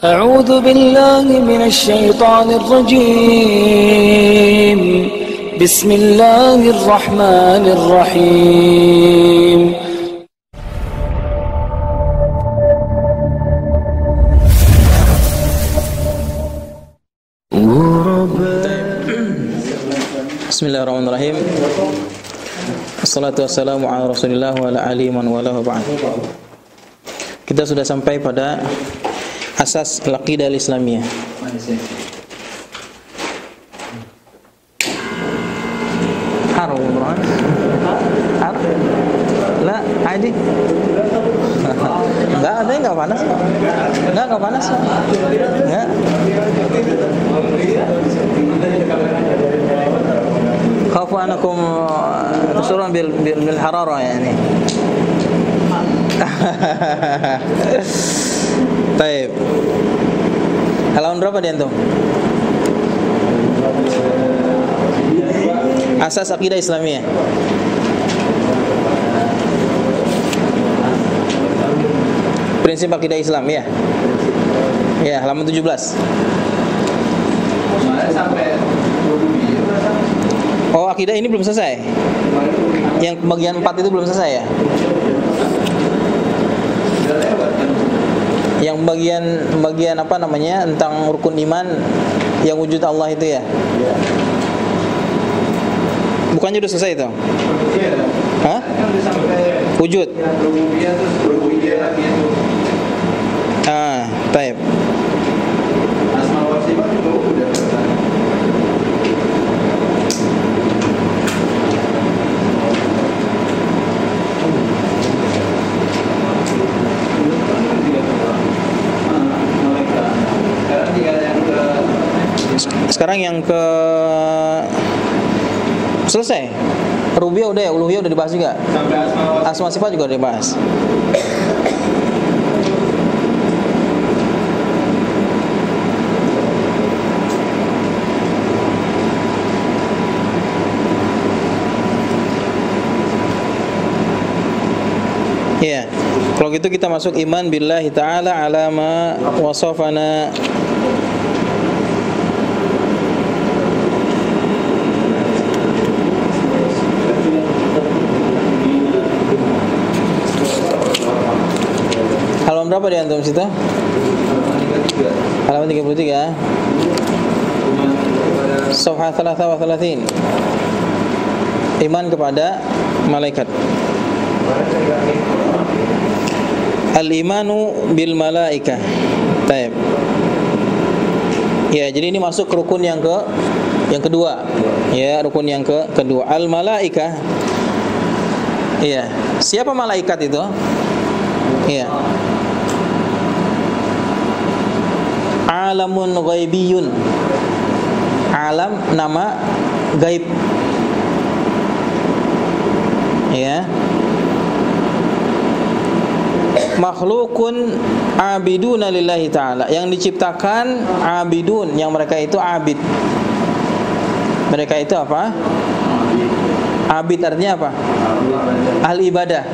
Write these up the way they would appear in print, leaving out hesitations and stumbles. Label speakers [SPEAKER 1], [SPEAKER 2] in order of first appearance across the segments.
[SPEAKER 1] أعوذ بالله من الشيطان الرجيم بسم الله الرحمن الرحيم
[SPEAKER 2] Bismillahirrahmanirrahim. Assalatu wassalamu ala Rasulillah wa ala alihi man wala wa ba'd. Kita sudah sampai pada asas al-aqidah al-islamiyah. Harum Imran. Har? La, adi. Enggak ada, enggak panas. Enggak panas. Enggak. Khafu anakum tusurun bil harara yani. Baik. Halaman berapa di antum? Asas akidah Islamiyah. Prinsip akidah Islam ya. Ya, halaman 17. Oh, akidah ini belum selesai. Yang bagian 4 itu belum selesai ya? Yang bagian apa namanya tentang rukun iman yang wujud Allah itu ya? Bukannya udah selesai itu? Hah? Wujud. Baik. Sekarang yang ke selesai. Rububiyah udah ya, uluhiyah udah dibahas juga. Asma sifat juga udah dibahas. Ya, kalau gitu kita masuk iman billahi ta'ala ala ma wasafana. Halaman berapa di antum situ? Halaman 33. Safha 33. Iman kepada malaikat. Al-imanu bil malaikah. Baik. Ya, jadi ini masuk rukun yang kedua. Ya, rukun yang kedua. Al malaikah. Iya. Siapa malaikat itu? Iya. Alamun ghaibiyun. Alam nama gaib. Ya. Makhlukun abiduna lillahi ta'ala, yang diciptakan abidun, yang mereka itu abid. Mereka itu apa? Abid artinya apa? Ahli ibadah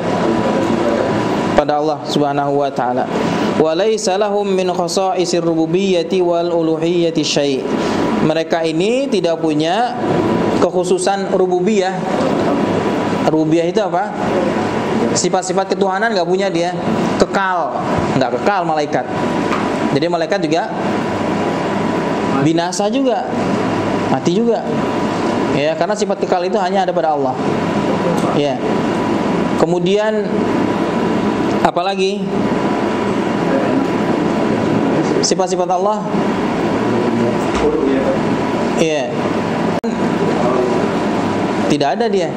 [SPEAKER 2] pada Allah Subhanahu wa ta'ala. Wa laisa lahum min khasa'isir rububiyyati wal uluhiyyati syai'. Mereka ini tidak punya kekhususan rububiyah. Rububiyah itu apa? Sifat-sifat ketuhanan enggak punya dia. Kekal, enggak kekal malaikat. Jadi malaikat juga binasa juga, mati juga. Ya, karena sifat kekal itu hanya ada pada Allah. Ya. Kemudian apalagi sifat-sifat Allah? Iya. Tidak ada dia.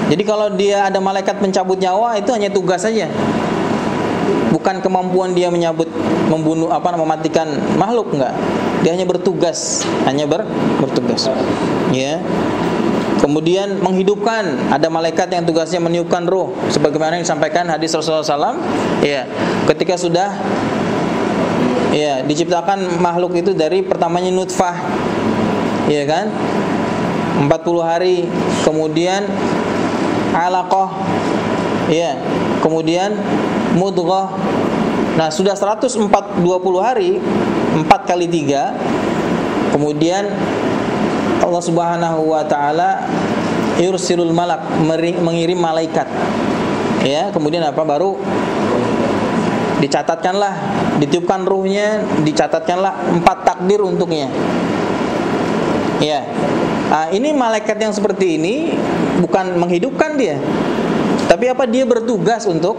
[SPEAKER 2] Jadi kalau dia ada malaikat pencabut nyawa, itu hanya tugas saja. Bukan kemampuan dia membunuh mematikan makhluk, enggak. Dia hanya bertugas, bertugas. Ya. Kemudian menghidupkan, ada malaikat yang tugasnya meniupkan ruh, sebagaimana yang disampaikan hadis Rasulullah SAW. Ya. Ketika sudah diciptakan makhluk itu dari pertamanya nutfah, ya kan? 40 hari, kemudian alaqah, ya, kemudian mudghah, Nah, sudah 120 hari, 4 kali 3, kemudian Allah Subhanahu wa taala yursilul malak, mengirim malaikat. Ya, kemudian apa? Baru dicatatkanlah, ditiupkan ruhnya, dicatatkanlah 4 takdir untuknya. Ya. Nah, ini malaikat yang seperti ini bukan menghidupkan dia, tapi apa? Dia bertugas untuk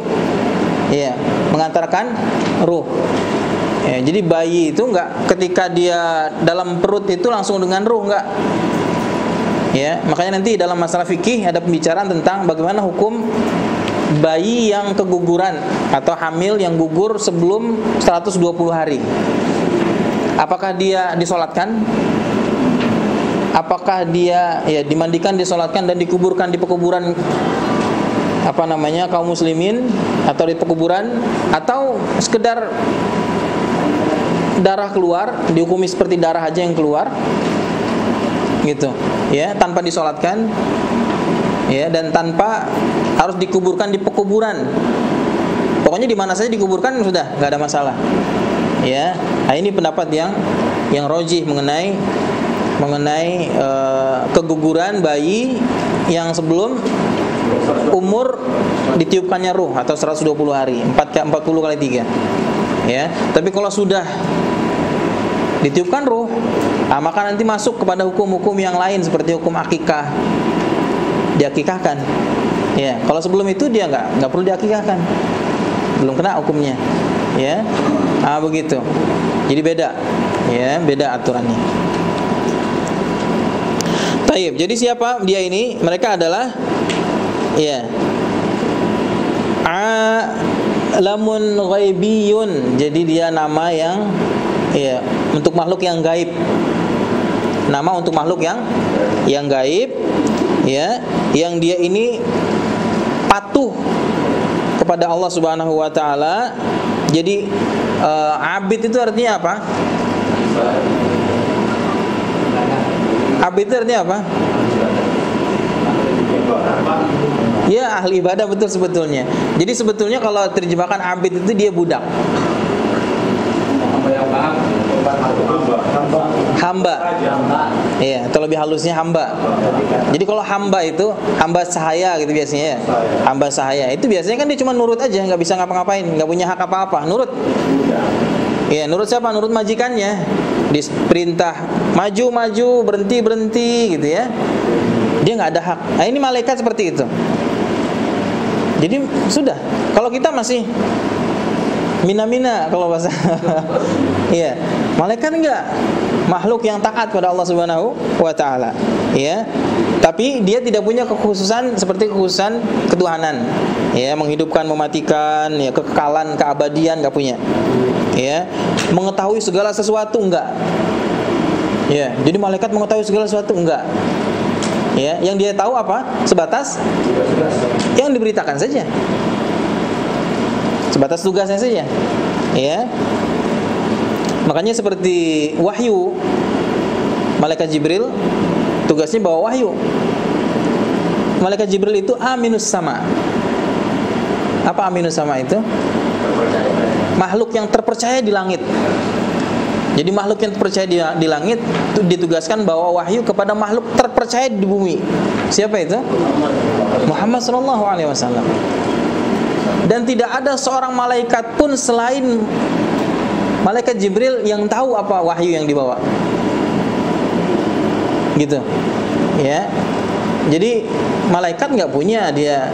[SPEAKER 2] mengantarkan ruh. Ya, jadi bayi itu enggak ketika dia dalam perut itu langsung dengan ruh, enggak. Ya, makanya nanti dalam masalah fikih ada pembicaraan tentang bagaimana hukum bayi yang keguguran atau hamil yang gugur sebelum 120 hari. Apakah dia disolatkan? Apakah dia dimandikan, disolatkan dan dikuburkan di pekuburan kaum muslimin atau di pekuburan, atau sekedar darah keluar, dihukumi seperti darah aja yang keluar gitu, ya, tanpa disolatkan, ya, dan tanpa harus dikuburkan di pekuburan. Pokoknya di mana saja dikuburkan sudah, nggak ada masalah. Ya, nah, ini pendapat yang rajih mengenai keguguran bayi yang sebelum umur ditiupkannya ruh atau 120 hari, 40 kali 3. Ya, tapi kalau sudah ditiupkan ruh, maka nanti masuk kepada hukum-hukum yang lain seperti hukum akikah, diakikahkan. Ya, kalau sebelum itu dia nggak perlu diakikahkan, belum kena hukumnya. Ya, begitu. Jadi beda, ya, beda aturannya. Taib. Jadi siapa dia ini? Mereka adalah alamun ghaibiyun. Jadi dia nama yang untuk makhluk yang gaib. Nama untuk makhluk yang gaib, ya, yang dia ini patuh kepada Allah Subhanahu wa taala. Jadi abid itu artinya apa? Abid itu artinya apa? Ya, ahli ibadah, betul sebetulnya. Jadi sebetulnya kalau terjemahkan abid itu dia budak. Hamba. Iya, atau lebih halusnya hamba. Jadi kalau hamba itu hamba sahaya gitu biasanya, ya. Hamba sahaya itu biasanya kan dia cuma nurut aja, nggak bisa ngapa-ngapain, nggak punya hak apa-apa, nurut. Iya, nurut siapa? Nurut majikannya. Diperintah maju, berhenti gitu, ya. Dia nggak ada hak. Nah, ini malaikat seperti itu. Jadi sudah. Kalau kita masih mina-mina kalau bahasa. Iya. Malaikat enggak, makhluk yang taat kepada Allah Subhanahu wa taala, ya. Tapi dia tidak punya kekhususan seperti kekhususan ketuhanan. Ya, menghidupkan, mematikan, ya, kekekalan, keabadian enggak punya. Ya. Mengetahui segala sesuatu enggak. Ya, jadi malaikat mengetahui segala sesuatu enggak. Ya, yang dia tahu apa? Sebatas yang diberitakan saja. Sebatas tugasnya saja. Ya. Makanya seperti wahyu, malaikat Jibril tugasnya bawa wahyu. Malaikat Jibril itu aminus sama. Apa aminus sama itu? Makhluk yang terpercaya di langit. Jadi makhluk yang terpercaya di langit itu ditugaskan bawa wahyu kepada makhluk terpercaya di bumi. Siapa itu? Muhammad sallallahu alaihi wasallam. Dan tidak ada seorang malaikat pun selain malaikat Jibril yang tahu apa wahyu yang dibawa. Gitu. Ya. Jadi malaikat enggak punya dia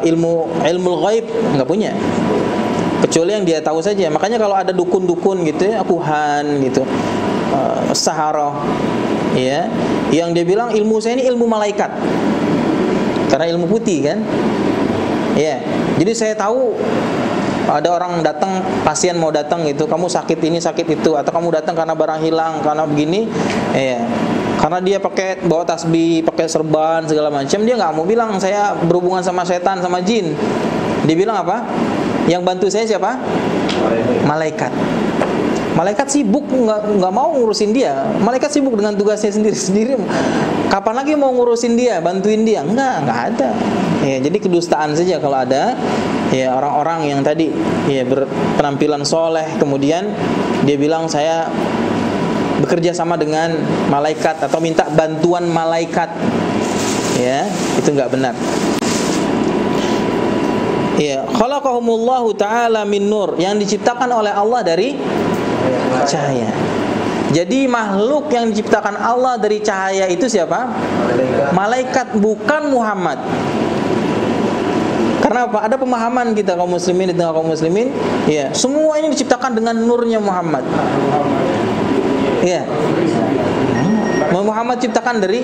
[SPEAKER 2] ilmu ghaib, enggak punya. Kecuali yang dia tahu saja. Makanya kalau ada dukun-dukun gitu ya, kuhan gitu, saharah, ya, yang dia bilang ilmu saya ini ilmu malaikat. Karena ilmu putih kan. Ya. Jadi saya tahu ada orang datang, pasien mau datang gitu, kamu sakit ini sakit itu, atau kamu datang karena barang hilang, karena begini, ya. Karena dia pakai bawa tasbih, pakai serban segala macam, dia nggak mau bilang saya berhubungan sama setan, sama jin. Dia bilang apa? Yang bantu saya siapa? Malaikat. Malaikat sibuk, nggak mau ngurusin dia. Malaikat sibuk dengan tugasnya sendiri-sendiri. Kapan lagi mau ngurusin dia, bantuin dia? Nggak ada. Ya, jadi kedustaan saja kalau ada Ya, orang-orang yang tadi ya berpenampilan soleh, kemudian dia bilang saya bekerja sama dengan malaikat atau minta bantuan malaikat. Ya, itu enggak benar. Ya, khalaqahumullahu ta'ala min nur, yang diciptakan oleh Allah dari cahaya. Jadi makhluk yang diciptakan Allah dari cahaya itu siapa? Malaikat, bukan Muhammad. Karena apa? Ada pemahaman kita kaum muslimin, di tengah kaum muslimin, ya, semua ini diciptakan dengan nurnya Muhammad. Ya. Muhammad ciptakan dari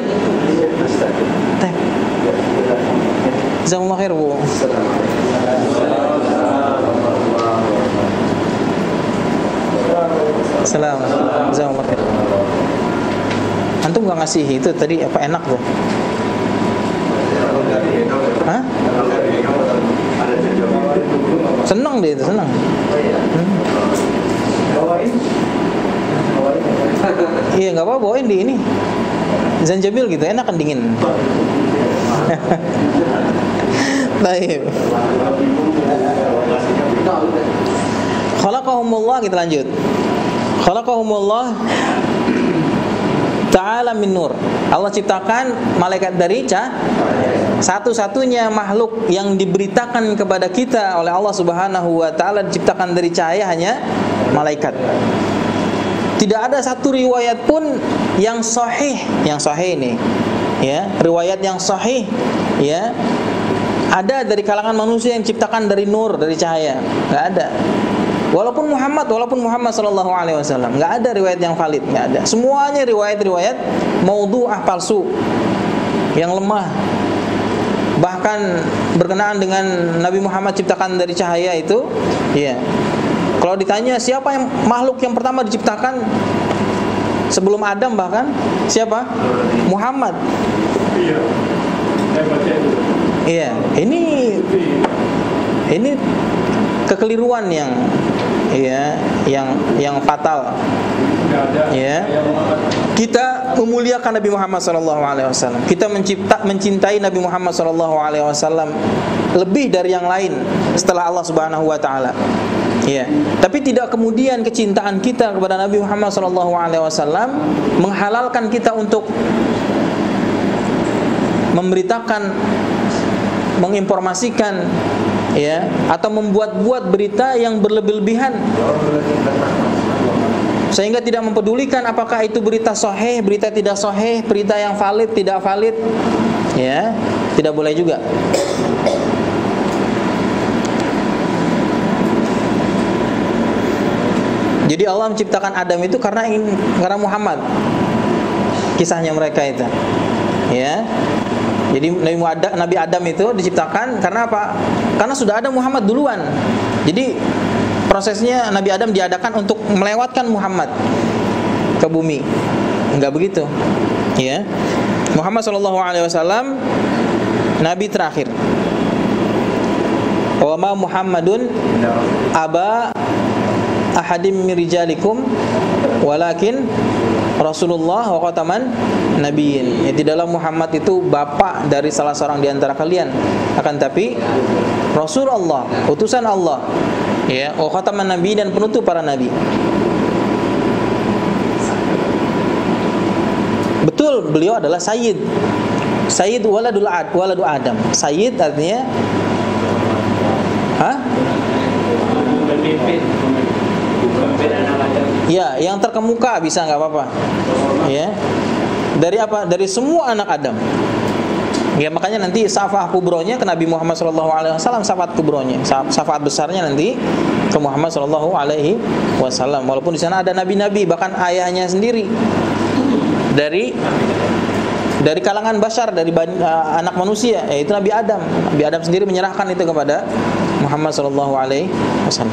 [SPEAKER 2] Jazakumullah khair, Bu. Salam. Jazakumullah khair. Antum enggak ngasih itu tadi apa enak tuh? Hah? Senang dia itu, senang. Iya, enggak apa-apa, bawain di ini. Zanjabil gitu, enak kan dingin. Baik. Khalaqahumullah, kita lanjut. Khalaqahumullah ta'ala min nur. Allah ciptakan malaikat dari cahaya. Satu-satunya makhluk yang diberitakan kepada kita oleh Allah Subhanahu wa taala diciptakan dari cahaya hanya malaikat. Tidak ada satu riwayat pun yang sahih ini, ya, riwayat yang sahih, ya, ada dari kalangan manusia yang diciptakan dari nur, dari cahaya. Enggak ada. Walaupun Muhammad sallallahu alaihi wasallam, enggak ada riwayat yang valid, enggak ada. Semuanya riwayat-riwayat maudhu'ah, palsu, yang lemah. Bahkan berkenaan dengan Nabi Muhammad ciptakan dari cahaya itu, ya. Kalau ditanya siapa yang makhluk yang pertama diciptakan sebelum Adam, bahkan siapa? Muhammad. Iya, ini kekeliruan yang fatal. Ya. Kita memuliakan Nabi Muhammad SAW. Kita mencintai Nabi Muhammad SAW lebih dari yang lain setelah Allah Subhanahu wa taala. Ya. Tapi tidak kemudian kecintaan kita kepada Nabi Muhammad SAW menghalalkan kita untuk memberitakan, menginformasikan, ya, atau membuat-buat berita yang berlebih-lebihan sehingga tidak mempedulikan apakah itu berita sahih, berita tidak sahih, berita yang valid, tidak valid, ya, tidak boleh juga. Jadi Allah menciptakan Adam itu karena Muhammad, kisahnya mereka itu, ya. Jadi Nabi Adam itu diciptakan karena apa? Karena sudah ada Muhammad duluan. Jadi prosesnya Nabi Adam diadakan untuk melewatkan Muhammad ke bumi. Enggak begitu, ya. Muhammad SAW Nabi terakhir. Wa ma Muhammadun aba ahadim min rijalikum walakin Rasulullah wa khataman nabiyyin. Ya, tidaklah Muhammad itu bapak dari salah seorang di antara kalian, akan tapi Rasulullah, utusan Allah, ya, wa khataman nabiyyin, dan penutup para nabi. Betul, beliau adalah Sayyid waladu Adam. Sayyid artinya ya, yang terkemuka, bisa nggak apa-apa, ya. Dari apa? Dari semua anak Adam. Ya, makanya nanti syafaat kubronya ke Nabi Muhammad SAW, syafaat kubronya, syafaat besarnya nanti ke Muhammad SAW. Walaupun di sana ada nabi-nabi, bahkan ayahnya sendiri dari kalangan bashar, dari anak manusia, yaitu Nabi Adam. Nabi Adam sendiri menyerahkan itu kepada Muhammad SAW.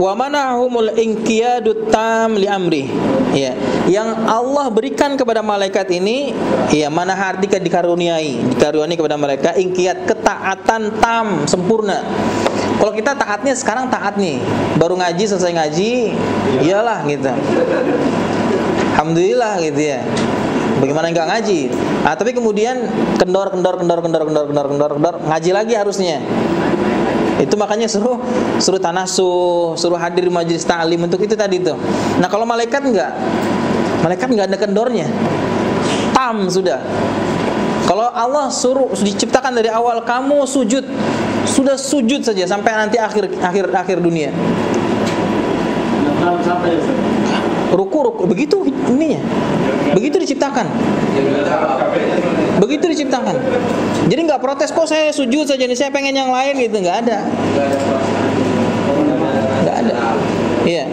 [SPEAKER 2] Wa manahumul inqiyadut tam li amri. Ya, yang Allah berikan kepada malaikat ini, ya, mana artinya dikaruniai kepada mereka inqiyad, ketaatan tam, sempurna. Kalau kita taatnya sekarang taat nih, baru ngaji, selesai ngaji, iyalah gitu. Alhamdulillah gitu ya. Bagaimana enggak ngaji? Tapi kemudian kendor, ngaji lagi harusnya. Itu makanya suruh tanasuh, suruh hadir di majelis ta'lim untuk itu tadi tuh. Nah, kalau malaikat enggak ada kendornya. Tam sudah. Kalau Allah suruh diciptakan dari awal kamu sujud, sudah sujud saja sampai nanti akhir dunia. Ruku begitu ininya. Begitu diciptakan. Jadi nggak protes, kok saya sujud saja nih, saya pengen yang lain gitu, nggak ada. Iya.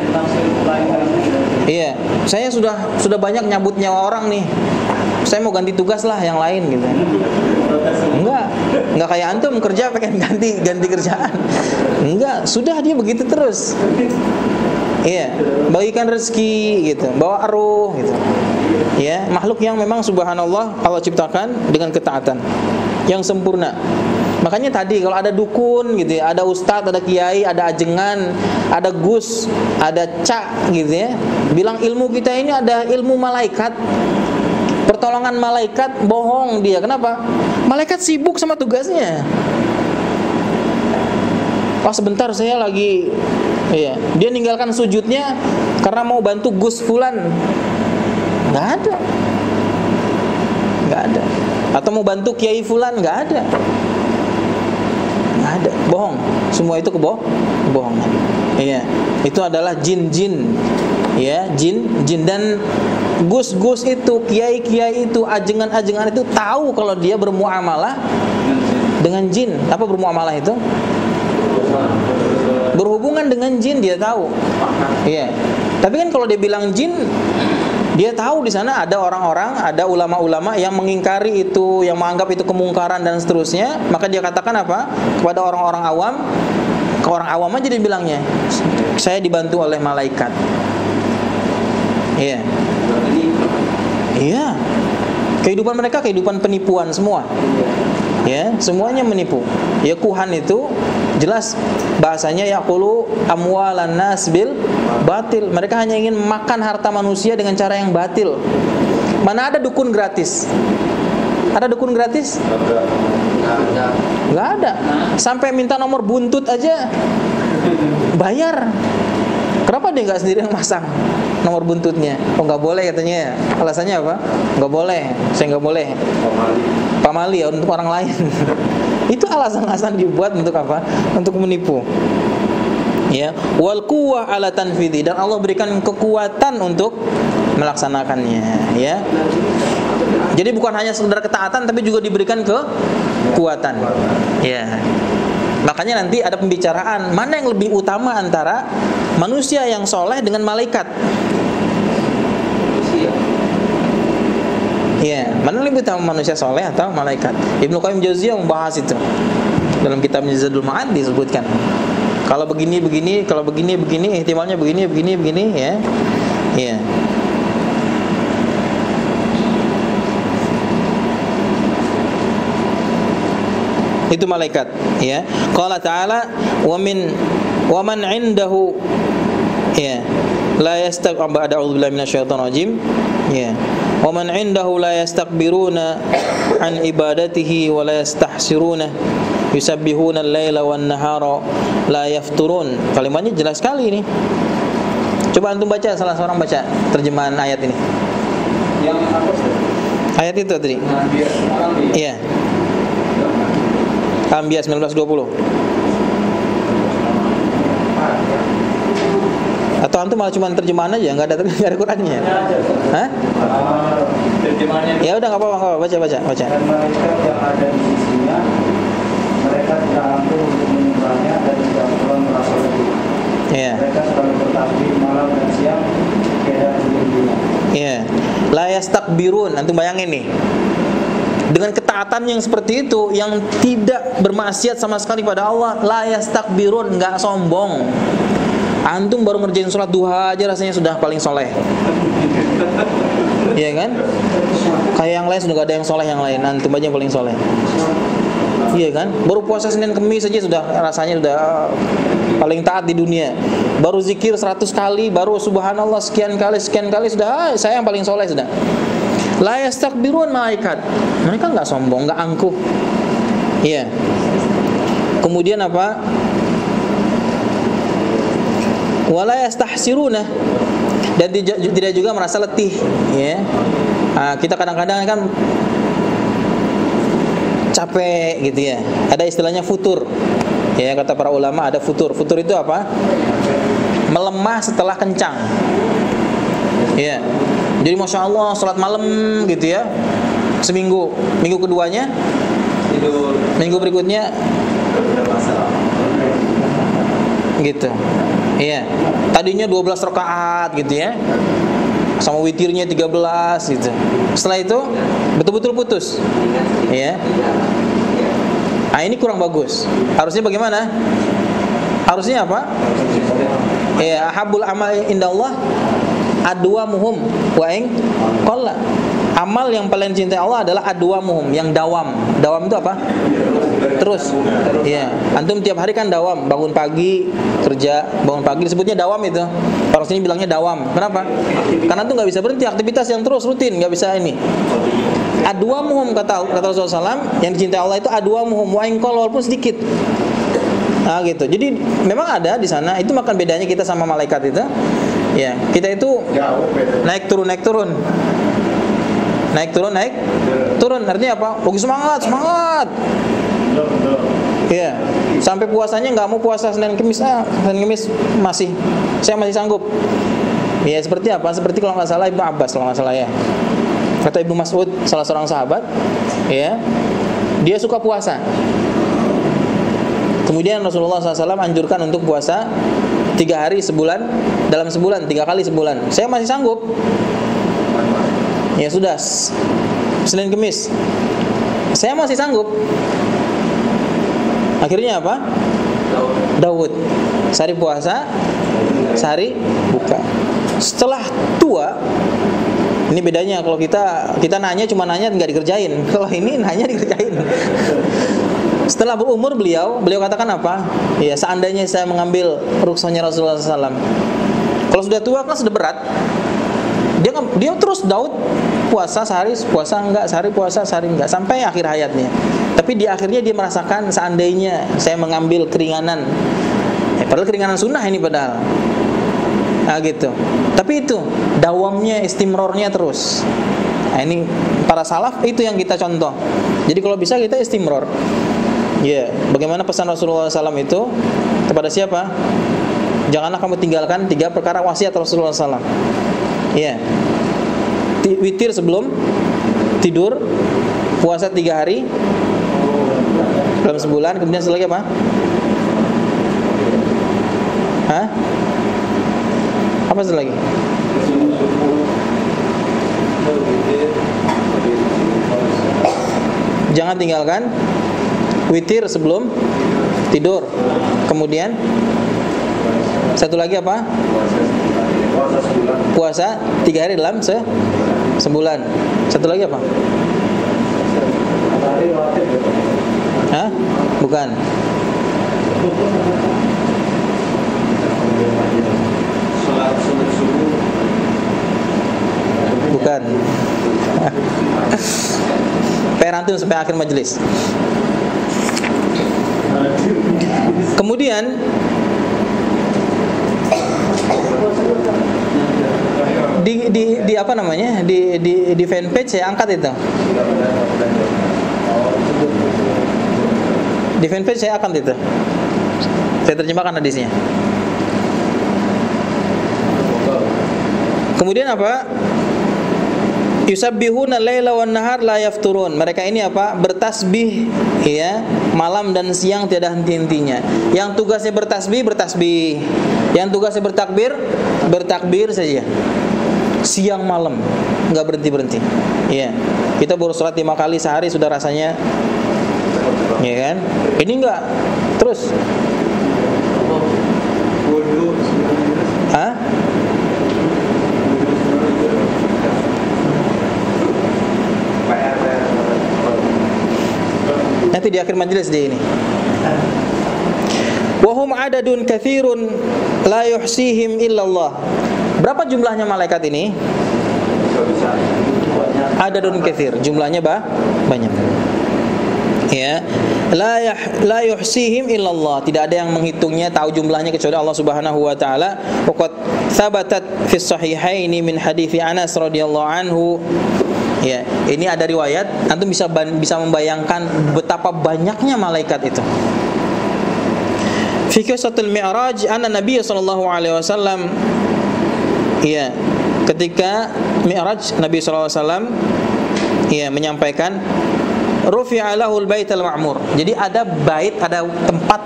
[SPEAKER 2] Iya. Saya sudah banyak nyabut nyawa orang nih. Saya mau ganti tugas lah yang lain gitu. Enggak kayak antum kerja pengen ganti kerjaan. Enggak, sudah dia begitu terus. Iya, bagikan rezeki gitu, bawa ruh gitu. Ya, makhluk yang memang subhanallah Allah ciptakan dengan ketaatan yang sempurna. Makanya tadi kalau ada dukun gitu ya, ada ustadz, ada kiai, ada ajengan, ada gus, ada cak gitu ya, bilang ilmu kita ini ada ilmu malaikat, pertolongan malaikat, bohong dia. Kenapa? Malaikat sibuk sama tugasnya. Oh sebentar saya lagi, iya, dia ninggalkan sujudnya karena mau bantu Gus Fulan. Nggak ada. Atau mau bantu Kiai Fulan, nggak ada. Bohong. Semua itu kebohongan. Iya, itu adalah jin-jin. Ya, jin dan gus-gus itu, kiai-kiai itu, ajengan-ajengan itu tahu kalau dia bermuamalah dengan jin. Apa bermuamalah itu? Berhubungan dengan jin, dia tahu. Iya. Tapi kan kalau dia bilang jin, dia tahu di sana ada orang-orang, ada ulama-ulama yang mengingkari itu, yang menganggap itu kemungkaran dan seterusnya. Maka dia katakan apa? Kepada orang-orang awam, ke orang awam aja dia bilangnya, saya dibantu oleh malaikat. Iya. Iya. Kehidupan mereka kehidupan penipuan semua. Ya, semuanya menipu. Ya, kuhan itu jelas bahasanya yaqulu amwalan nas bil batil. Mereka hanya ingin makan harta manusia dengan cara yang batil. Mana ada dukun gratis? Ada dukun gratis? Enggak ada. Sampai minta nomor buntut aja bayar. Kenapa dia enggak sendiri yang masang nomor buntutnya? Oh enggak boleh katanya. Alasannya apa? Enggak boleh. Saya enggak boleh. Pamali ya untuk orang lain. Itu alasan-alasan dibuat untuk apa? Untuk menipu. Ya, wal quwwah ala tanfidhi, dan Allah berikan kekuatan untuk melaksanakannya, ya. Jadi bukan hanya sekedar ketaatan tapi juga diberikan kekuatan. Ya. Makanya nanti ada pembicaraan mana yang lebih utama antara manusia yang soleh dengan malaikat. Ya, mana lebih utama manusia soleh atau malaikat? Ibnu Qayyim Jauziyah membahas itu dalam kitab Zadul Ma'ad, disebutkan. Kalau begini, kalau begini, ihtimalnya begini, ya. Ya. Itu malaikat, ya. Qala ta'ala wa man 'indahu, ya, la a'udzu billahi minasyaitonir rajim, ya. Wa man 'indahu la yastakbiruna an ibadatihi wa la yastahsiruna yusabbihuna al-laila wan nahara la yafturun. Kalimatnya jelas sekali ini. Coba antum baca, salah seorang baca terjemahan ayat ini. Yang apa? Ayat itu tadi. Iya. Anbiya 19:20. Atau antum malah cuma terjemahan aja, enggak ada Qur'annya. Hah? Terjemahannya. Ya udah enggak apa-apa, baca. Dan malaikat yang ada di sisinya, mereka tidak mampu untuk menyembahnya dan tidak perlu merasa lebih. Iya. Mereka selalu bertasbih malam dan siang, tiada henti-hentinya. Iya. La yastakbirun, antum bayangin nih. Dengan ketaatan yang seperti itu, yang tidak bermaksiat sama sekali pada Allah, la yastakbirun, enggak sombong. Antum baru ngerjain sholat duha aja rasanya sudah paling soleh. Iya kan? Kayak yang lain sudah gak ada yang soleh yang lain, antum aja yang paling soleh. Iya kan? Baru puasa Senin Kemis saja sudah rasanya sudah paling taat di dunia. Baru zikir 100 kali, baru subhanallah sekian kali sudah saya yang paling soleh sudah. La yastakbirun, malaikat. Mereka enggak sombong, enggak angkuh. Iya. Kemudian apa? Wala yastahsiruna, dan tidak juga merasa letih, ya. Kita kadang-kadang kan capek gitu ya. Ada istilahnya futur. Ya, kata para ulama ada futur. Futur itu apa? Melemah setelah kencang. Ya. Jadi Masya Allah sholat malam gitu ya, seminggu. Minggu keduanya tidur. Minggu berikutnya gitu. Iya. Tadinya 12 rakaat gitu ya, sama witirnya 13 gitu. Setelah itu betul-betul putus. Iya. Nah, ini kurang bagus. Harusnya bagaimana? Harusnya apa? Ya, ahabul amal indallah adwamuhum wa in qalla. Amal yang paling dicintai Allah adalah adwamuhum, yang dawam. Dawam itu apa? Terus. Iya. Antum tiap hari kan dawam, bangun pagi kerja, bangun pagi disebutnya dawam itu. Orang sini bilangnya dawam. Kenapa? Karena itu nggak bisa berhenti, aktivitas yang terus rutin, nggak bisa ini. Adwamuhum kata Rasulullah SAW, yang dicintai Allah itu adwamuhum wa in qalla, walaupun sedikit. Nah gitu. Jadi memang ada di sana. Itu makan bedanya kita sama malaikat itu. Ya, kita itu naik turun. Naik turun artinya apa? Bagi semangat. Iya. Sampai puasanya nggak mau puasa Senin Kemis. Senin Kemis saya masih sanggup. Ya, seperti apa? Seperti kalau nggak salah Ibnu Abbas, kalau nggak salah ya. Kata Ibnu Mas'ud, salah seorang sahabat, ya, dia suka puasa. Kemudian Rasulullah SAW anjurkan untuk puasa 3 hari sebulan, dalam sebulan, 3 kali sebulan. Saya masih sanggup. Ya sudah, Senin Kemis saya masih sanggup. Akhirnya apa? Daud, sehari puasa, sehari buka. Setelah tua, ini bedanya. Kalau kita nanya cuma nanya nggak dikerjain. Kalau ini nanya dikerjain. Setelah berumur beliau katakan apa? Ya, seandainya saya mengambil rukhsahnya Rasulullah SAW. Kalau sudah tua kan sudah berat. Dia terus Daud puasa sehari puasa enggak, sehari puasa sehari enggak, sampai akhir hayatnya. Tapi di akhirnya dia merasakan seandainya saya mengambil keringanan. Padahal keringanan sunnah ini padahal. Nah gitu. Tapi itu dawamnya, istimrornya terus. Nah, ini para salaf itu yang kita contoh. Jadi kalau bisa kita istimror. Ya, bagaimana pesan Rasulullah SAW itu kepada siapa? Janganlah kamu tinggalkan 3 perkara wasiat Rasulullah SAW. Ya, witir sebelum tidur, puasa 3 hari dalam sebulan, kemudian setelah lagi apa? Hah? Apa setelah lagi? Jangan tinggalkan witir sebelum tidur. Kemudian satu lagi apa? Puasa 3 hari dalam sebulan. Satu lagi apa? Hah? Bukan. Bukan. Perantum sampai akhir majelis. Kemudian di apa namanya? Di fanpage saya angkat itu. Di fanpage saya angkat itu. Saya terjemahkan hadisnya. Kemudian apa? Yusabbihuna laila wan nahar la yafturun. Mereka ini apa? Bertasbih ya, malam dan siang tiada henti-hentinya. Yang tugasnya bertasbih. Yang tugasnya bertakbir saja. Siang malam enggak berhenti-berhenti. Iya. Kita baru sholat 5 kali sehari sudah rasanya ya kan? Ini enggak. Terus hah? Nanti di akhir majelis dia ini. Wahum adadun katsirun la yuhsihim illallah. Berapa jumlahnya malaikat ini? adadun katsir, jumlahnya banyak. Ya, la yuhsihim illallah, tidak ada yang menghitungnya, tahu jumlahnya kecuali Allah Subhanahu wa taala. Waqad thabatat fi sahihaini min hadithi Anas radhiyallahu anhu. Ya, ini ada riwayat, antum bisa membayangkan betapa banyaknya malaikat itu. Fi qisatul Mi'raj anna Nabi sallallahu alaihi wasallam, ya, ketika Mi'raj Nabi sallallahu alaihi wasallam ya menyampaikan rufi'a lahul baitul ma'mur. Jadi ada bait, ada tempat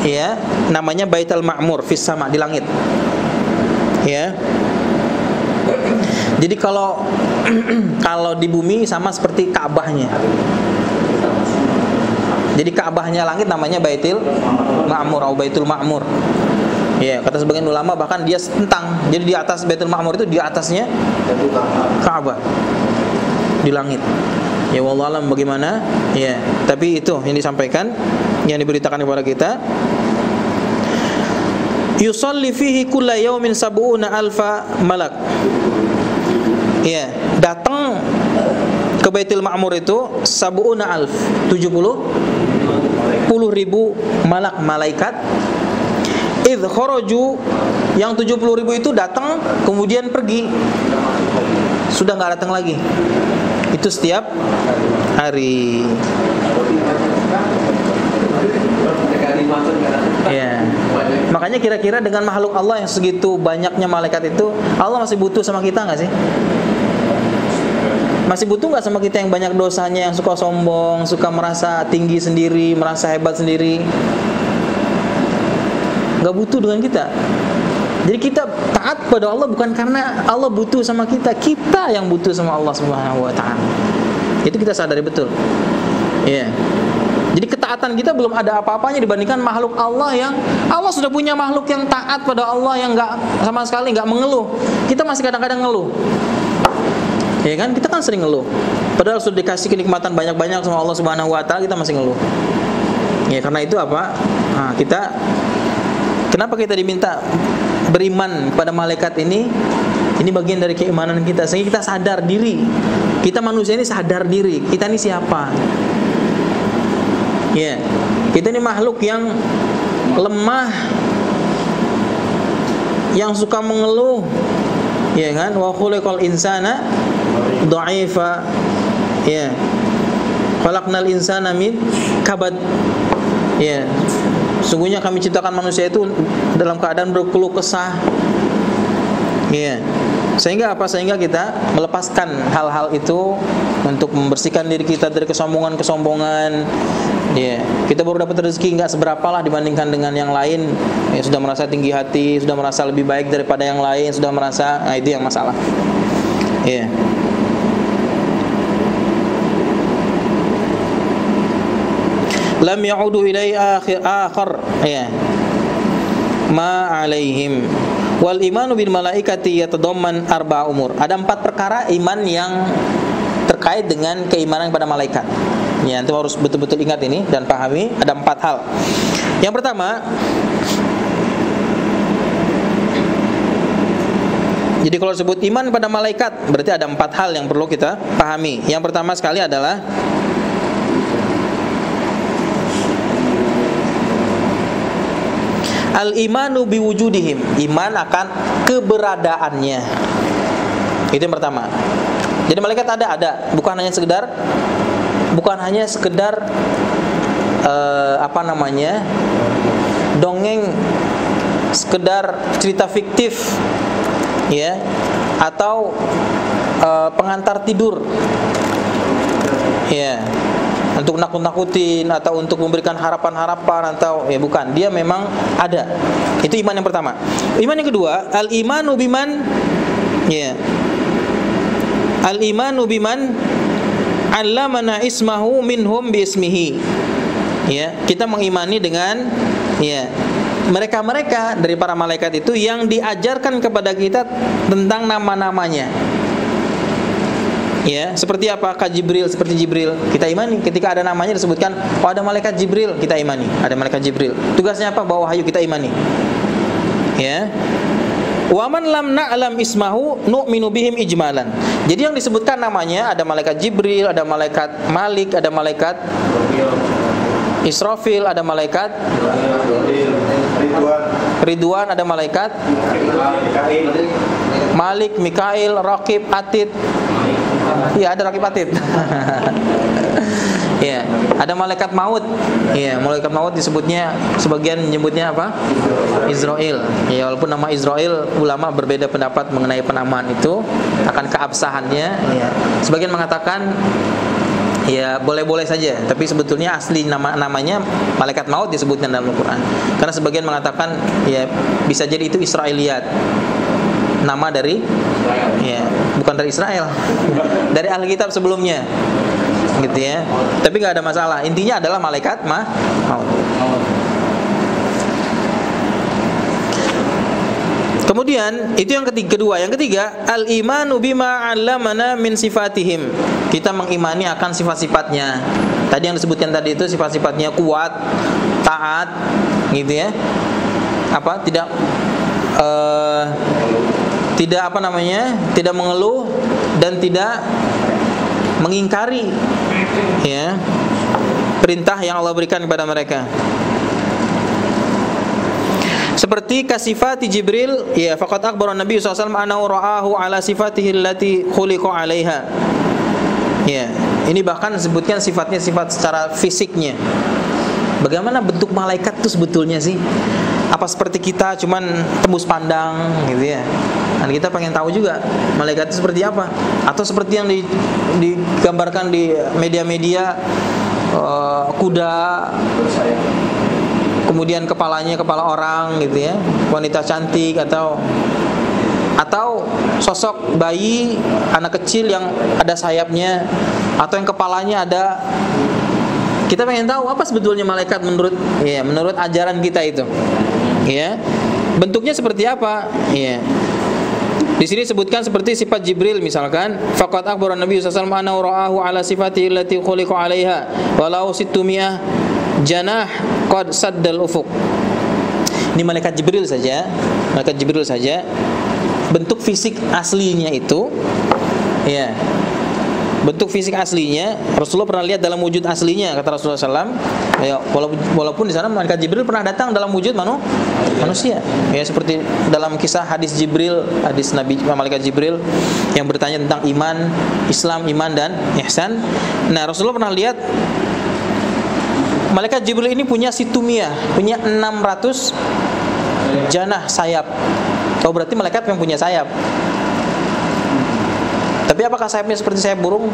[SPEAKER 2] ya namanya Baitul Ma'mur fis sama, di langit. Ya. Jadi kalau di bumi sama seperti Ka'bahnya. Jadi Ka'bahnya langit namanya Baitul Ma'mur atau Baitul Ma'mur. Ya, kata sebagian ulama bahkan dia tentang. Jadi di atas Baitul Ma'mur itu di atasnya Ka'bah di langit. Ya wallahu alam bagaimana? Ya, tapi itu yang disampaikan, yang diberitakan kepada kita. Yusalli fihi kulla yaumin sab'una alfa malak. Ya, datang ke Baitul Ma'mur itu sab'una alf, 70 ribu malaikat. Idh kharaju, yang 70 ribu itu datang kemudian pergi, sudah nggak datang lagi. Itu setiap hari. Ya. Makanya kira-kira dengan makhluk Allah yang segitu banyaknya malaikat itu, Allah masih butuh sama kita nggak sih? Masih butuh nggak sama kita yang banyak dosanya, yang suka sombong, suka merasa tinggi sendiri, merasa hebat sendiri? Nggak butuh dengan kita. Jadi kita taat pada Allah bukan karena Allah butuh sama kita, kita yang butuh sama Allah Subhanahu wa taala. Itu kita sadari betul. Ya. Jadi ketaatan kita belum ada apa-apanya dibandingkan makhluk Allah yang Allah sudah punya makhluk yang taat pada Allah yang enggak sama sekali enggak mengeluh. Kita masih kadang-kadang ngeluh. Ya kan? Kita kan sering ngeluh. Padahal sudah dikasih kenikmatan banyak-banyak sama Allah Subhanahu wa taala, kita masih ngeluh. Ya karena itu apa? Nah, kenapa kita diminta beriman pada malaikat ini? Ini bagian dari keimanan kita, sehingga kita sadar diri. Kita manusia ini sadar diri, kita ini siapa? Ya, kita ini makhluk yang lemah, yang suka mengeluh. Ya kan? Wa khuliqal insana dha'ifa. Ya. Khalaqnal insana min kabad. Ya. Sungguhnya kami ciptakan manusia itu dalam keadaan berkeluh kesah. Ya. Sehingga apa? Sehingga kita melepaskan hal-hal itu untuk membersihkan diri kita dari kesombongan-kesombongan. Ya, kita baru dapat rezeki enggak seberapa lah dibandingkan dengan yang lain. Ya, sudah merasa tinggi hati, sudah merasa lebih baik daripada yang lain, sudah merasa, nah itu yang masalah. Ya. Lam ya'udu ilai akhir ya ma alaihim wal imanu bil malaikati yatadamman arba umur. Ada 4 perkara iman yang terkait dengan keimanan kepada malaikat. Ya, antum harus betul-betul ingat ini dan pahami. Ada 4 hal. Yang pertama, jadi kalau disebut iman pada malaikat berarti ada 4 hal yang perlu kita pahami. Yang pertama sekali adalah al-imanu biwujudihim, iman akan keberadaannya. Itu yang pertama. Jadi malaikat ada, bukan hanya sekedar dongeng, sekedar cerita fiktif, ya, atau pengantar tidur, ya, untuk nakut-nakutin atau untuk memberikan harapan-harapan atau ya bukan, dia memang ada. Itu iman yang pertama. Iman yang kedua, al-imanu biman, ya, al-imanu biman 'allamana ismahu minhum biismihi. Ya, kita mengimani dengan ya mereka-mereka dari para malaikat itu yang diajarkan kepada kita tentang nama-namanya. Ya, seperti apa? Jibril, seperti Jibril, kita imani. Ketika ada namanya disebutkan, oh ada malaikat Jibril, kita imani. Ada malaikat Jibril. Tugasnya apa? Bawa wahyu, kita imani. Ya. Wa man lam na'lam ismahu nu'minu bihim ijmalan. Jadi yang disebutkan namanya ada malaikat Jibril, ada malaikat Malik, ada malaikat Israfil, ada malaikat Ridwan, ada malaikat Malik, Mikail, Raqib, Atid. Iya, ada Raqib, Atid. Ya, ada malaikat maut. Ya, malaikat maut disebutnya, sebagian menyebutnya apa? Israel. Ya, walaupun nama Israel ulama berbeda pendapat mengenai penamaan itu, akan keabsahannya. Ya. Sebagian mengatakan ya boleh-boleh saja, tapi sebetulnya asli namanya malaikat maut disebutkan dalam Al-Qur'an. Karena sebagian mengatakan ya bisa jadi itu Israiliyat. Nama dari ya, bukan dari Israel. Dari ahli kitab sebelumnya. Gitu ya. Tapi enggak ada masalah. Intinya adalah malaikat maut. Kemudian itu yang kedua. Yang ketiga, al-imanu bima 'allamana min sifatihim. Kita mengimani akan sifat-sifatnya. Tadi yang disebutkan tadi itu sifat-sifatnya kuat, taat, gitu ya. Apa? Tidak apa namanya? Tidak mengeluh dan tidak mengingkari ya perintah yang Allah berikan kepada mereka. Seperti kasifati Jibril, ya faqad akhbara Nabi sallallahu alaihi wasallam annahu ra'ahu ala sifatihi allati khuliqa 'alaiha. Ya, ini bahkan disebutkan sifatnya sifat secara fisiknya. Bagaimana bentuk malaikat itu sebetulnya sih? Apa seperti kita cuman tembus pandang gitu ya? Dan kita pengen tahu juga malaikat itu seperti apa? Atau seperti yang digambarkan di media-media kuda, kemudian kepalanya kepala orang gitu ya, wanita cantik atau sosok bayi, anak kecil yang ada sayapnya, atau yang kepalanya ada. Kita pengen tahu apa sebetulnya malaikat menurut ajaran kita itu. Ya. Bentuknya seperti apa? Ya. Di sini sebutkan seperti sifat Jibril misalkan, faqad akhbara Nabi sallallahu alaihi wasallam annahu ra'ahu ala sifatihi allati khuliqa 'alaiha walau 600 janah qad saddal ufuq. Ini malaikat Jibril saja. Bentuk fisik aslinya itu ya. Bentuk fisik aslinya Rasulullah pernah lihat dalam wujud aslinya, kata Rasulullah SAW. Ya, walaupun di sana malaikat Jibril pernah datang dalam wujud manusia. Ya, seperti dalam kisah hadis Nabi malaikat Jibril yang bertanya tentang iman, Islam, iman dan ihsan. Nah, Rasulullah pernah lihat malaikat Jibril ini punya situmiyah, punya 600 janah sayap. Oh, berarti malaikat yang punya sayap. Tapi apakah sayapnya seperti sayap burung?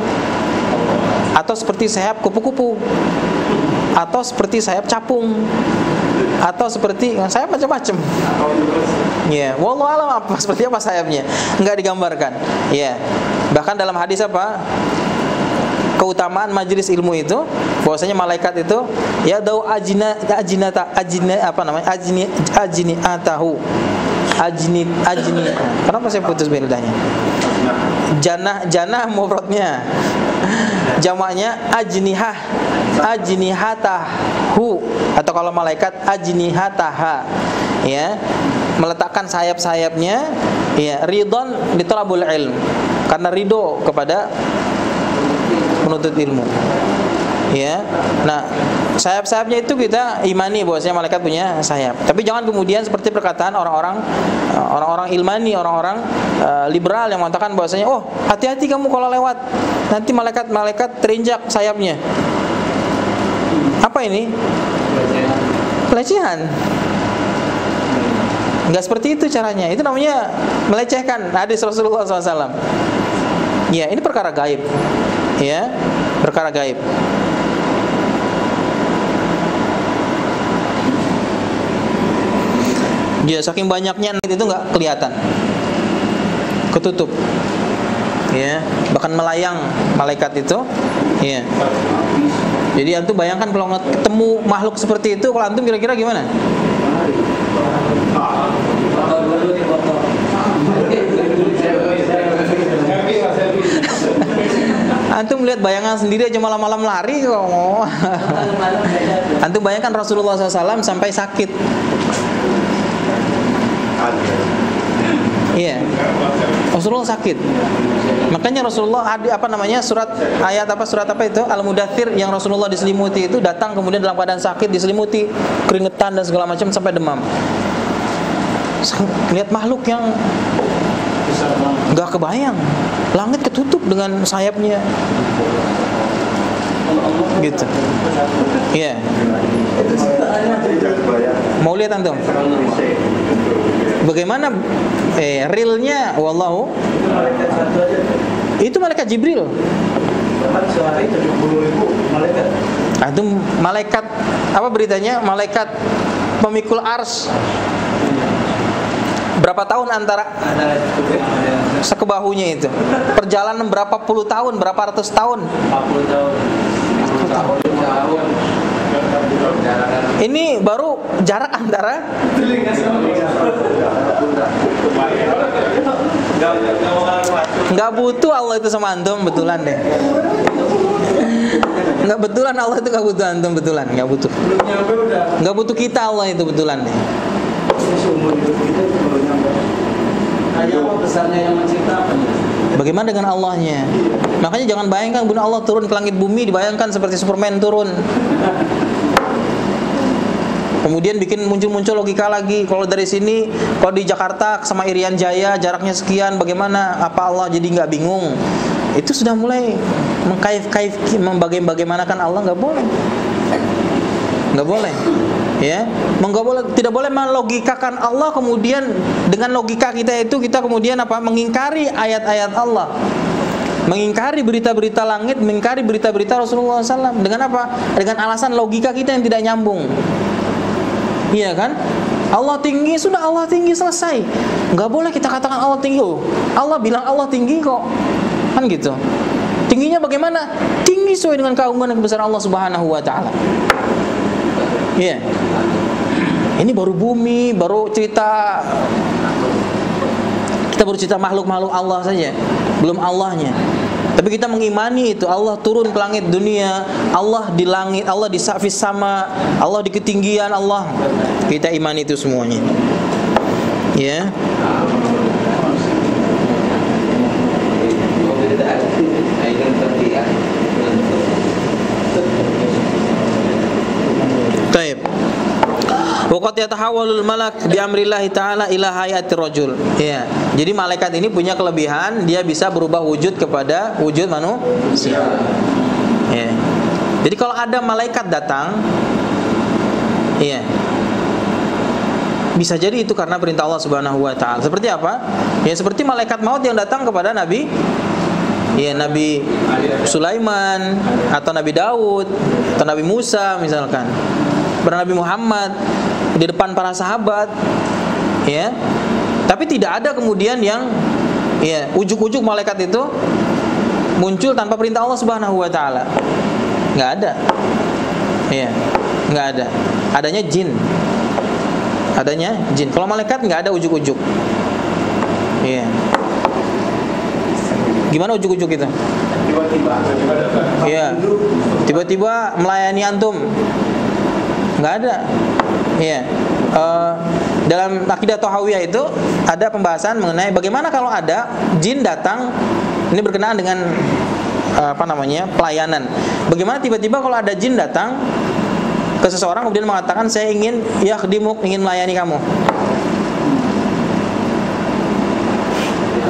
[SPEAKER 2] Atau seperti sayap kupu-kupu? Atau seperti sayap capung? Atau seperti sayap macam-macam? Ya, wallahu alam seperti apa sayapnya? Enggak digambarkan. Ya. Bahkan dalam hadis apa? Keutamaan majelis ilmu itu, bahwasanya malaikat itu ya dau ajni atahu. Ajni. Kenapa saya putus bedanya? Janah mufradnya. Jamaknya ajnihatahu, atau kalau malaikat ajnihataha. Ya, meletakkan sayap-sayapnya ya ridon li talabul ilm, karena ridho kepada menuntut ilmu. Ya. Nah, sayap-sayapnya itu kita imani bahwasanya malaikat punya sayap. Tapi jangan kemudian seperti perkataan orang-orang ilmani, orang-orang liberal yang mengatakan bahwasanya, "Oh, hati-hati kamu kalau lewat, nanti malaikat terinjak sayapnya." Apa ini? Pelecehan. Enggak seperti itu caranya. Itu namanya melecehkan hadis Rasulullah SAW. Ya, ini perkara gaib. Ya, perkara gaib. Ya, saking banyaknya itu nggak kelihatan, ketutup. Ya, bahkan melayang malaikat itu. Ya. Jadi antum bayangkan kalau ketemu makhluk seperti itu, kalau antum kira-kira gimana? Antum melihat bayangan sendiri aja malam-malam lari kok. Antum bayangkan Rasulullah SAW sampai sakit. Iya. Rasulullah sakit. Makanya Rasulullah surat apa itu Al-Mudaththir yang Rasulullah diselimuti itu datang kemudian dalam keadaan sakit, diselimuti keringetan dan segala macam sampai demam. Lihat makhluk yang nggak kebayang, langit ketutup dengan sayapnya, gitu. Iya. Mau lihat antum? Bagaimana realnya? Wallahu. Itu malaikat Jibril. Itu malaikat apa beritanya? Malaikat pemikul ars. Berapa tahun antara sekebahunya itu? Perjalanan berapa puluh tahun, berapa ratus tahun?
[SPEAKER 3] 40 tahun.
[SPEAKER 2] Ini baru jarak antara nggak butuh Allah itu sama antum, betulan deh. Nggak betulan Allah itu nggak butuh antum, betulan nggak butuh. Nggak butuh kita Allah itu, betulan deh. Bagaimana dengan Allahnya? Makanya jangan bayangkan Bunda Allah turun ke langit bumi, dibayangkan seperti Superman turun. Kemudian bikin muncul logika lagi. Kalau dari sini, kalau di Jakarta sama Irian Jaya jaraknya sekian, bagaimana? Apa Allah jadi nggak bingung? Itu sudah mulai mengkaif-kaif, membagaimanakan Allah, nggak boleh. Nggak boleh. Ya, tidak boleh melogikakan Allah kemudian dengan logika kita itu kita kemudian mengingkari ayat-ayat Allah, mengingkari berita-berita langit, mengingkari berita-berita Rasulullah SAW dengan apa? Dengan alasan logika kita yang tidak nyambung. Iya kan? Allah tinggi, sudah Allah tinggi, selesai. Nggak boleh kita katakan Allah tinggi. Oh, Allah bilang Allah tinggi kok, kan gitu. Tingginya bagaimana? Tinggi sesuai dengan keagungan dan kebesaran Allah Subhanahu Wa Taala. Iya. Ini baru bumi, baru cerita. Kita baru cerita makhluk-makhluk Allah saja, belum Allahnya. Tapi kita mengimani itu Allah turun ke langit dunia, Allah di langit, Allah di safis sama, Allah di ketinggian Allah. Kita imani itu semuanya. Ya. Taib. Waqad yatahawwalul malak bi amrillahi ta'ala ila hayati rajul. Ya. Jadi malaikat ini punya kelebihan, dia bisa berubah wujud kepada wujud manusia. Ya. Jadi kalau ada malaikat datang, ya, bisa jadi itu karena perintah Allah Subhanahu wa taala. Seperti apa? Ya seperti malaikat maut yang datang kepada Nabi, ya, Nabi Sulaiman atau Nabi Daud atau Nabi Musa misalkan. Pada Nabi Muhammad di depan para sahabat, ya. Tapi tidak ada kemudian yang, ya, ujuk-ujuk malaikat itu muncul tanpa perintah Allah Subhanahu wa taala. Enggak ada. Ya, enggak ada. Adanya jin. Adanya jin. Kalau malaikat enggak ada ujuk-ujuk. Iya. Gimana ujuk-ujuk itu?
[SPEAKER 3] Tiba-tiba datang.
[SPEAKER 2] Iya. Tiba-tiba melayani antum. Enggak ada. Iya. Dalam akidah Thahawiyah itu ada pembahasan mengenai bagaimana kalau ada jin datang, ini berkenaan dengan pelayanan. Bagaimana tiba-tiba kalau ada jin datang ke seseorang kemudian mengatakan saya ingin yakhdimuk, ingin melayani kamu.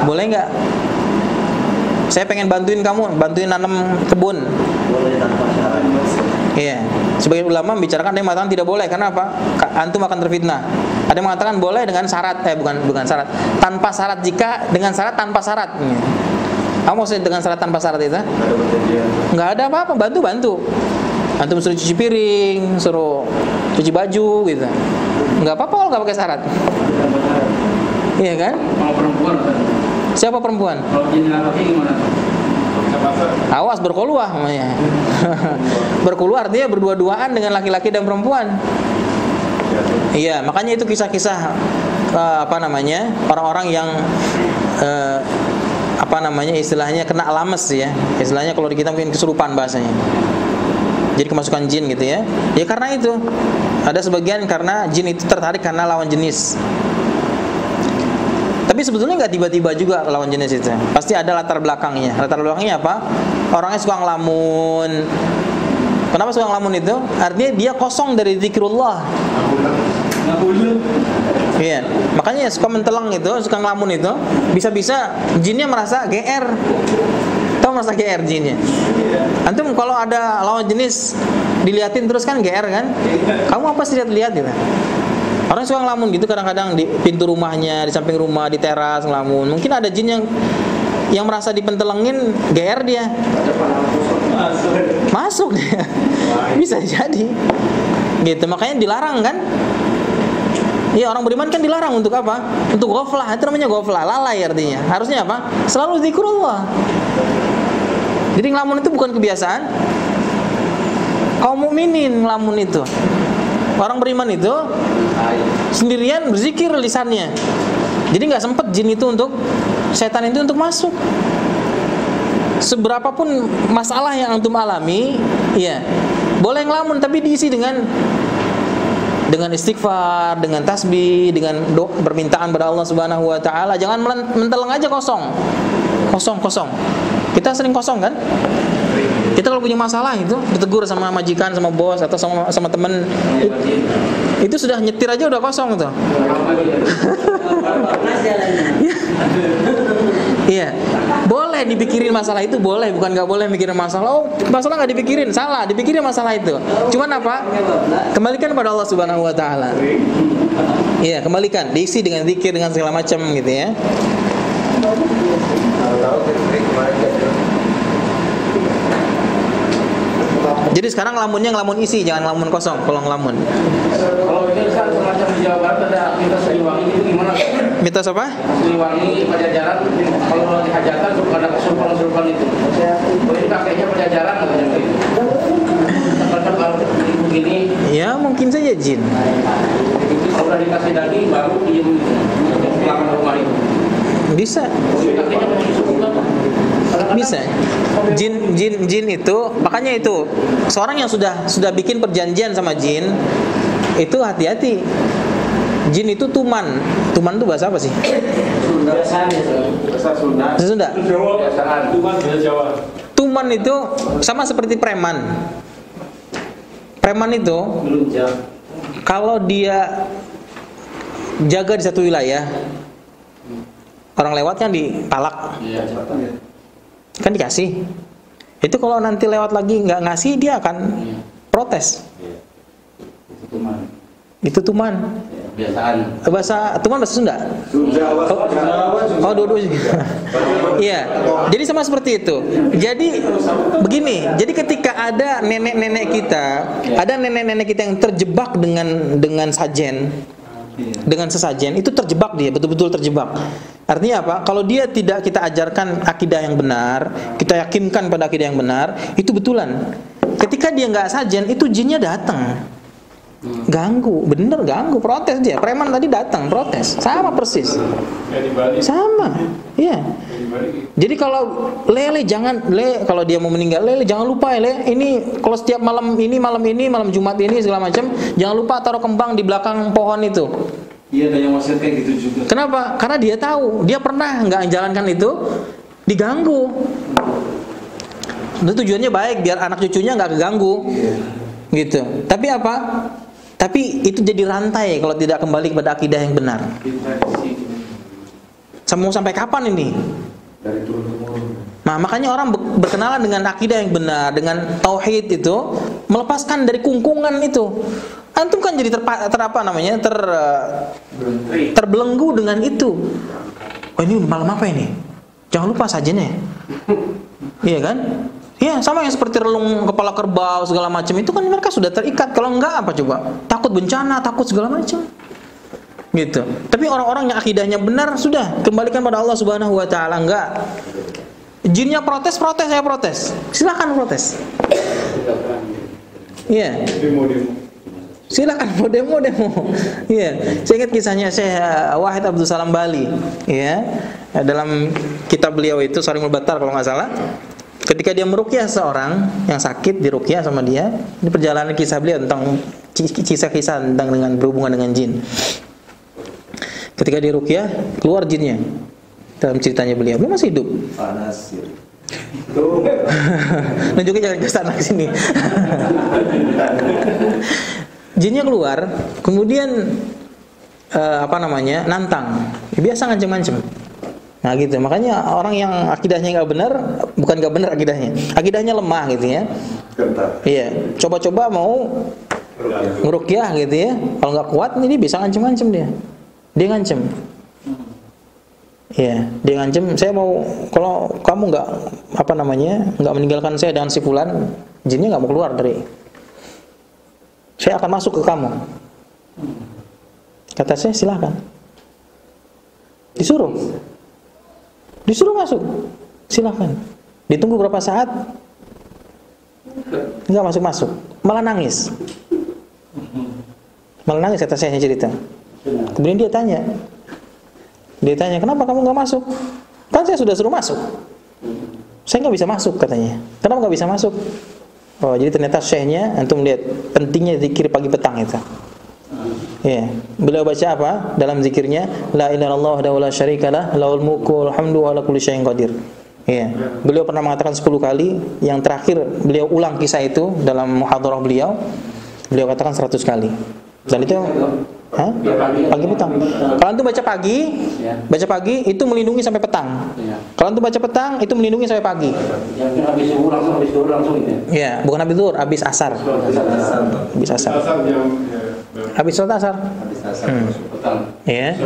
[SPEAKER 2] Boleh enggak? Saya pengen bantuin kamu, bantuin nanam kebun.
[SPEAKER 3] Boleh tanpa syarat.
[SPEAKER 2] Iya. Sebagian ulama membicarakan, ada yang mengatakan tidak boleh karena apa? Antum akan terfitnah. Ada yang mengatakan boleh dengan syarat, bukan syarat, tanpa syarat, jika dengan syarat tanpa syarat. Kamu maksudnya dengan syarat tanpa syarat itu? Enggak ada apa-apa, bantu. Antum suruh cuci piring, suruh cuci baju gitu. Enggak apa-apa kalau enggak pakai syarat. Iya kan?
[SPEAKER 3] Kalau perempuan kan?
[SPEAKER 2] Siapa perempuan?
[SPEAKER 3] Kalau jin laki gimana?
[SPEAKER 2] Awas berkoluah namanya. Berkoluah artinya berdua-duaan dengan laki-laki dan perempuan. Iya, makanya itu kisah-kisah orang-orang yang istilahnya kena lames ya. Istilahnya kalau di kita mungkin kesurupan bahasanya. Jadi kemasukan jin gitu ya. Ya karena itu. Ada sebagian karena jin itu tertarik karena lawan jenis. Tapi sebetulnya nggak tiba-tiba juga lawan jenis itu. Pasti ada latar belakangnya. Latar belakangnya apa? Orangnya suka ngelamun. Kenapa suka ngelamun itu? Artinya dia kosong dari zikrullah. Iya, makanya suka mentelang itu, suka ngelamun itu, bisa-bisa jinnya merasa GR. Tahu merasa GR jinnya? Antum kalau ada lawan jenis diliatin terus kan GR kan? Kamu apa sih lihat gitu? Orang suka ngelamun gitu kadang-kadang di pintu rumahnya, di samping rumah, di teras ngelamun. Mungkin ada jin yang merasa dipentelengin, GR dia. Masuk dia. Bisa jadi. Gitu, makanya dilarang kan? Iya, orang beriman kan dilarang untuk apa? Untuk ghaflah, itu namanya ghaflah, lalai artinya. Harusnya apa? Selalu zikrullah. Jadi ngelamun itu bukan kebiasaan. Kaum mukminin ngelamun itu. Orang beriman itu sendirian berzikir lisannya. Jadi nggak sempet jin itu untuk setan itu untuk masuk. Seberapapun masalah yang antum alami, ya boleh ngelamun tapi diisi dengan istighfar, dengan tasbih, dengan permintaan pada Allah Subhanahu wa taala. Jangan menteleng aja kosong. Kosong. Kita sering kosong kan? Kita kalau punya masalah itu ditegur sama majikan, sama bos atau sama teman, itu sudah nyetir aja udah kosong tuh. Iya. Boleh dipikirin masalah itu, boleh, bukan nggak boleh mikirin masalah. Oh, masalah nggak dipikirin, salah, dipikirin masalah itu. Cuman apa? Kembalikan pada Allah Subhanahu wa taala. Iya, kembalikan, diisi dengan zikir, dengan segala macam gitu ya. Jadi sekarang ngelamunnya ngelamun isi, jangan ngelamun kosong kalau ngelamun.
[SPEAKER 3] Kalau ini kan semacam di Jawa Barat ada mitos Siliwangi itu gimana?
[SPEAKER 2] Mitos apa?
[SPEAKER 3] Siliwangi Pajajaran, kalau lagi hajatan suka ada kesurupan-kesurupan itu. Boleh kakeknya Pajajaran katanya gitu. Semacam kalau begini.
[SPEAKER 2] Ya mungkin saja jin.
[SPEAKER 3] Kalau udah dikasih daging baru diem gitu. Belakang rumah itu.
[SPEAKER 2] Bisa.
[SPEAKER 3] Kakeknya kesurupan.
[SPEAKER 2] Bisa. Jin itu, makanya itu seorang yang sudah bikin perjanjian sama jin itu hati-hati. Jin itu tuman. Tuman itu bahasa apa sih?
[SPEAKER 3] Bahasa Sunda.
[SPEAKER 2] Sunda.
[SPEAKER 3] Tuman bahasa Jawa.
[SPEAKER 2] Tuman itu sama seperti preman. Preman itu kalau dia jaga di satu wilayah, orang lewat kan dipalak. Kan dikasih. Itu kalau nanti lewat lagi nggak ngasih, dia akan protes. Itu tuman.
[SPEAKER 3] Biasaan.
[SPEAKER 2] Bahasa tuman bahasa Sunda. Oh, dua-duanya. Iya. Jadi sama seperti itu. Jadi begini. Jadi ketika ada nenek-nenek kita yang terjebak dengan sajen, dengan sesajen, itu terjebak dia, betul-betul terjebak. Artinya apa? Kalau dia tidak kita ajarkan akidah yang benar, kita yakinkan pada akidah yang benar, itu betulan. Ketika dia nggak sajen, itu jinnya datang, ganggu, bener ganggu, protes dia. Preman tadi datang, protes, sama persis, sama, iya. Jadi kalau lele jangan kalau dia mau meninggal lele jangan lupa ya, ini kalau setiap malam Jumat ini segala macam, jangan lupa taruh kembang di belakang pohon itu.
[SPEAKER 3] Iya, ada yang maksud kayak gitu juga.
[SPEAKER 2] Kenapa? Karena dia tahu, dia pernah nggak menjalankan itu, diganggu. Itu tujuannya baik, biar anak cucunya nggak keganggu, gitu. Tapi apa? Tapi itu jadi rantai kalau tidak kembali kepada akidah yang benar. Mau sampai kapan ini?
[SPEAKER 3] Dari turun-temurun.
[SPEAKER 2] Nah, makanya orang berkenalan dengan akidah yang benar, dengan tauhid itu, melepaskan dari kungkungan itu. Antum kan jadi terbelenggu dengan itu. Oh, ini malam apa ini? Jangan lupa sajennya. Iya kan? Iya, sama yang seperti relung kepala kerbau segala macam itu kan mereka sudah terikat. Kalau enggak apa coba? Takut bencana, takut segala macam. Gitu. Tapi orang-orang yang akidahnya benar sudah kembalikan pada Allah Subhanahu wa taala. Enggak. Jinnya protes, saya protes. Silakan protes. Iya. Silakan mau demo. Iya. Saya ingat kisahnya Syekh Wahid Abdul Salam Bali, ya. Dalam kitab beliau itu Sarimul Battar kalau nggak salah. Ketika dia meruqyah seorang yang sakit, diruqyah sama dia. Ini perjalanan kisah beliau tentang kisah-kisah tentang dengan berhubungan dengan jin. Ketika di ruqyah keluar jinnya. Dalam ceritanya beliau masih hidup.
[SPEAKER 4] Panas.
[SPEAKER 2] Nunjukin jangan ke sana ke sini. Jinnya keluar, kemudian nantang. Biasa ngancem-ngancem. Nah gitu, makanya orang yang akidahnya nggak benar, bukan nggak benar akidahnya lemah gitu ya. Iya, coba-coba mau ngeruqyah gitu ya. Kalau nggak kuat, ini bisa ngancem-ngancem dia ngancem. Iya, dia ngancem. Saya mau, kalau kamu nggak nggak meninggalkan saya dengan si fulan, jinnya nggak mau keluar dari. Saya akan masuk ke kamu. Kata saya, silakan. Disuruh masuk, silakan. Ditunggu berapa saat? Nggak masuk, malah nangis kata saya cerita. Kemudian dia tanya, kenapa kamu nggak masuk? Kan saya sudah suruh masuk. Saya nggak bisa masuk katanya. Kenapa nggak bisa masuk? Oh, jadi ternyata syekhnya, antum lihat pentingnya zikir pagi petang itu. Ya, beliau baca apa dalam zikirnya? La ilaha illallah wahdahu la syarikalah, lahul mulku wal hamdu wa ala kulli syai'in qadir. Ya, beliau pernah mengatakan 10 kali, yang terakhir beliau ulang kisah itu dalam muhadarah beliau katakan 100 kali. Dan itu pagi petang. Kalau antum baca pagi itu melindungi sampai petang. Kalau antum baca petang itu melindungi sampai pagi.
[SPEAKER 3] Yang habis zuhur langsung itu.
[SPEAKER 2] Ya, bukan habis zuhur, habis asar. Habis sholat asar. Ya.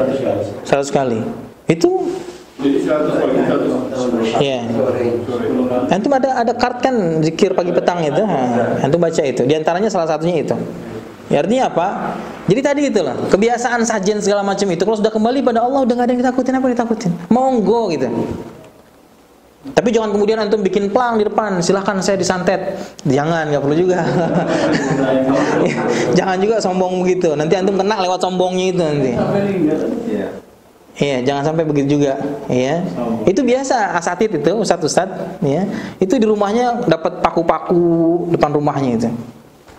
[SPEAKER 2] 100 kali. Itu
[SPEAKER 4] jadi 100 pagi 100.
[SPEAKER 2] ya. Antum ada kart kan zikir pagi petang itu. Antum baca itu. Di antaranya salah satunya itu. Ya, artinya apa? Jadi tadi itulah, kebiasaan sajian segala macam itu kalau sudah kembali pada Allah udah enggak ada yang ditakutin, apa yang ditakutin? Monggo gitu. Tapi jangan kemudian antum bikin plang di depan, silahkan saya disantet. Jangan, enggak perlu juga. Jangan juga sombong begitu. Nanti antum kena lewat sombongnya itu nanti. Iya, jangan sampai begitu juga, ya. Itu biasa asatid itu, ustaz-ustaz, ya. Itu di rumahnya dapat paku-paku depan rumahnya itu.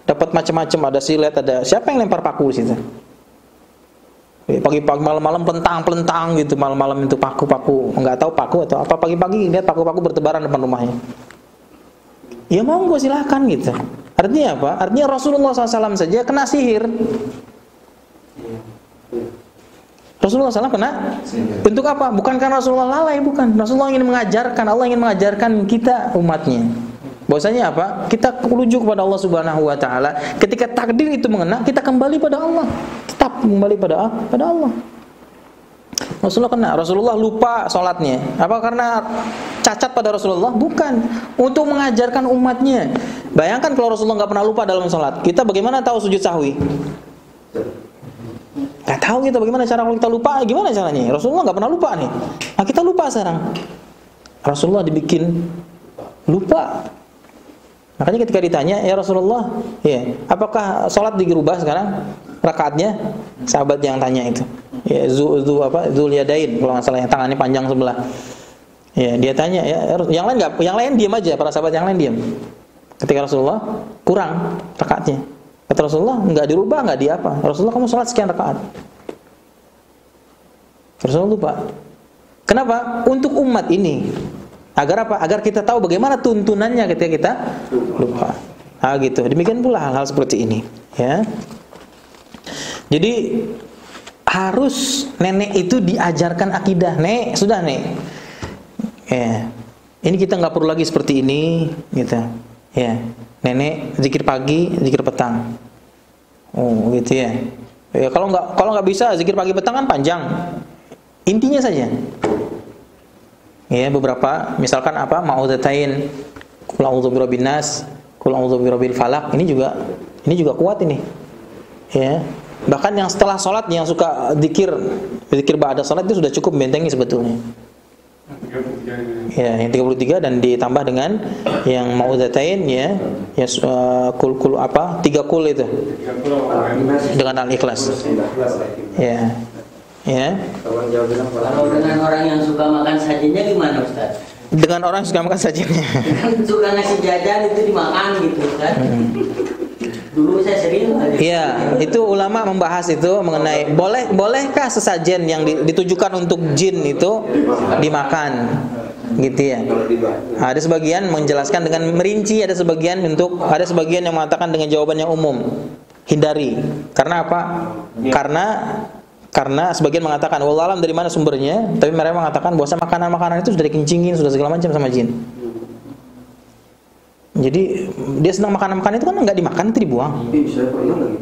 [SPEAKER 2] Dapat macam-macam, ada silet, ada siapa yang lempar paku di situ. Pagi-pagi malam-malam pelentang gitu, malam-malam itu paku-paku, enggak tahu paku atau apa, pagi-pagi lihat paku-paku bertebaran depan rumahnya. Ya monggo silakan gitu. Artinya apa? Artinya Rasulullah SAW saja kena sihir. Rasulullah SAW kena bentuk apa? Bukan karena Rasulullah lalai, bukan. Rasulullah ingin mengajarkan, Allah ingin mengajarkan kita umatnya. Bahwasanya apa? Kita merujuk kepada Allah Subhanahu wa taala. Ketika takdir itu mengena, kita kembali pada Allah. Tetap kembali pada Allah. Rasulullah lupa salatnya. Apa karena cacat pada Rasulullah? Bukan. Untuk mengajarkan umatnya. Bayangkan kalau Rasulullah enggak pernah lupa dalam salat. Kita bagaimana tahu sujud sahwi? Enggak tahu kita bagaimana cara kalau kita lupa, gimana caranya? Rasulullah enggak pernah lupa nih. Nah, kita lupa sekarang. Rasulullah dibikin lupa. Makanya ketika ditanya, ya Rasulullah, ya, apakah sholat dirubah sekarang rakaatnya? Sahabat yang tanya itu, ya Dzul Yadain, kalau nggak salah yang tangannya panjang sebelah. Ya, dia tanya, ya yang lain diam aja, para sahabat yang lain diam. Ketika Rasulullah kurang rakaatnya, kata Rasulullah, nggak dirubah, nggak di apa. Rasulullah, kamu sholat sekian rakaat. Rasulullah lupa. Kenapa? Untuk umat ini. Agar apa? Agar kita tahu bagaimana tuntunannya ketika kita lupa. Nah, gitu. Demikian pula hal-hal seperti ini, ya. Jadi harus nenek itu diajarkan akidah. Nek, sudah nek. Ya. Ini kita nggak perlu lagi seperti ini, gitu. Ya. Nenek zikir pagi, zikir petang. Oh, gitu ya. Ya kalau nggak bisa zikir pagi petang kan panjang. Intinya saja. Ya, beberapa misalkan apa ma'udzatain, qul a'udzu birabbin nas, qul a'udzu birabbil falaq, ini juga kuat ini. Ya. Bahkan yang setelah salat yang suka zikir ba'da salat itu sudah cukup membentengi sebetulnya. Ya, yang 33 dan ditambah dengan yang ma'udzatain ya, kul apa? 3 kul itu. Dengan al-ikhlas. Ya. Ya.
[SPEAKER 5] Kalau dengan orang yang suka makan sajinya gimana, Ustaz?
[SPEAKER 2] Dengan orang yang suka makan sajinya.
[SPEAKER 5] Suka ngasih jajan itu dimakan gitu, Ustaz. Dulu saya sering
[SPEAKER 2] Iya, itu ulama membahas itu mengenai bolehkah sesajen yang ditujukan untuk jin itu dimakan, gitu ya. Ada sebagian menjelaskan dengan merinci, ada sebagian yang mengatakan dengan jawaban yang umum, hindari. Karena apa? Karena sebagian mengatakan wallahu alam dari mana sumbernya, tapi mereka mengatakan bahwa makanan-makanan itu sudah dikencingin, sudah segala macam sama jin. Jadi dia senang makanan-makanan itu kan nggak dimakan, itu dibuang.
[SPEAKER 6] Saya pernah lagi.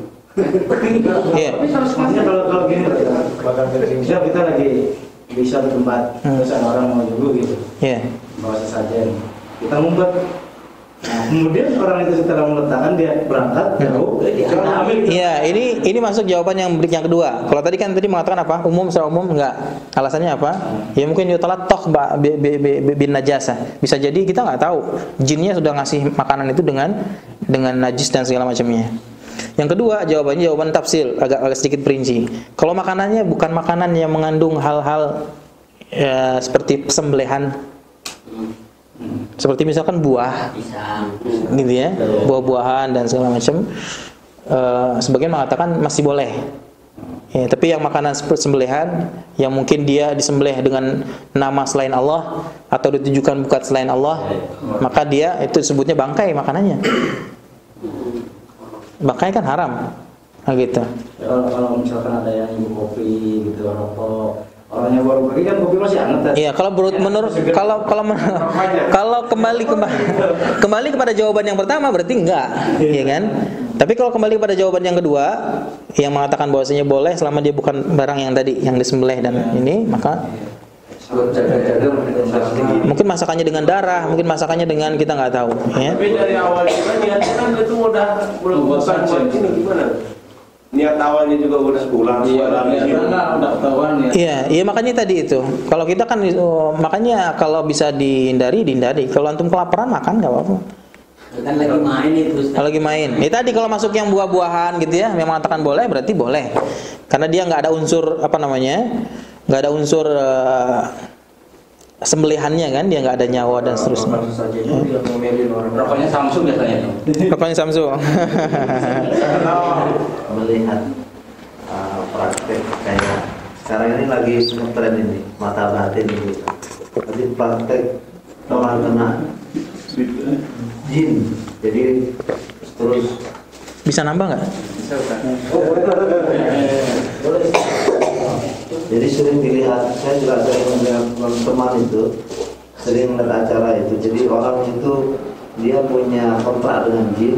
[SPEAKER 2] Iya.
[SPEAKER 6] Maksudnya kalau gini bakal kencing, kita lagi di suatu tempat, terus ada orang mau dulu gitu.
[SPEAKER 2] Iya.
[SPEAKER 6] Bawa sesajen. Kita ngumpet. Nah, kemudian orang itu setelah meletakkan dia berangkat jauh, kita ambil.
[SPEAKER 2] Iya, ini masuk jawaban yang kedua. Kalau tadi mengatakan apa? Umum secara umum enggak. Alasannya apa? Ya mungkin yutalat toh bin najasah. Bisa jadi kita nggak tahu jinnya sudah ngasih makanan itu dengan najis dan segala macamnya. Yang kedua, jawaban tafsil agak sedikit perinci. Kalau makanannya bukan makanan yang mengandung hal-hal seperti sembelihan, seperti misalkan buah, gitu ya, buah-buahan dan segala macam, sebagian mengatakan masih boleh. Ya, tapi yang makanan seperti sembelihan, yang mungkin dia disembelih dengan nama selain Allah atau ditujukan bukan selain Allah, maka dia itu sebutnya bangkai makanannya. Bangkai kan haram, nah, gitu.
[SPEAKER 6] Kalau misalkan ada yang minum kopi gitu, rokok, orangnya baru pergi kan kopi masih hangat.
[SPEAKER 2] Iya, kalau kembali kepada jawaban yang pertama berarti enggak, ya kan? Tapi kalau kembali kepada jawaban yang kedua yang mengatakan bahwasanya boleh selama dia bukan barang yang tadi yang disembelih dan ini, maka mungkin masakannya dengan darah, mungkin masakannya dengan kita nggak tahu, ya.
[SPEAKER 4] Tapi dari awal juga niatnya kan itu udah bukan ini gimana? Niat awalnya juga udah pulang. Udah ketahuan ya.
[SPEAKER 2] Iya, makanya tadi itu. Kalau kita kan makanya kalau bisa dihindari. Kalau antum kelaparan makan nggak apa-apa.
[SPEAKER 5] kan lagi main itu.
[SPEAKER 2] Kalau lagi main. Ini tadi kalau masuk yang buah-buahan gitu ya, yang mengatakan boleh berarti boleh. Karena dia nggak ada unsur apa namanya? Nggak ada unsur sembelihannya kan, dia nggak ada nyawa dan seterusnya.
[SPEAKER 3] Rokoknya Samsung biasanya.
[SPEAKER 2] Rokoknya Samsung.
[SPEAKER 7] Melihat praktek kayak sekarang ini lagi ngetren ini mata batin gitu. Jadi praktek orang kena jin, jadi terus
[SPEAKER 2] Bisa nambah nggak?
[SPEAKER 3] Bisa Ustaz.
[SPEAKER 7] jadi sering dilihat, saya juga sering melihat teman itu sering melihat acara itu. Jadi orang itu dia punya kontrak dengan jin,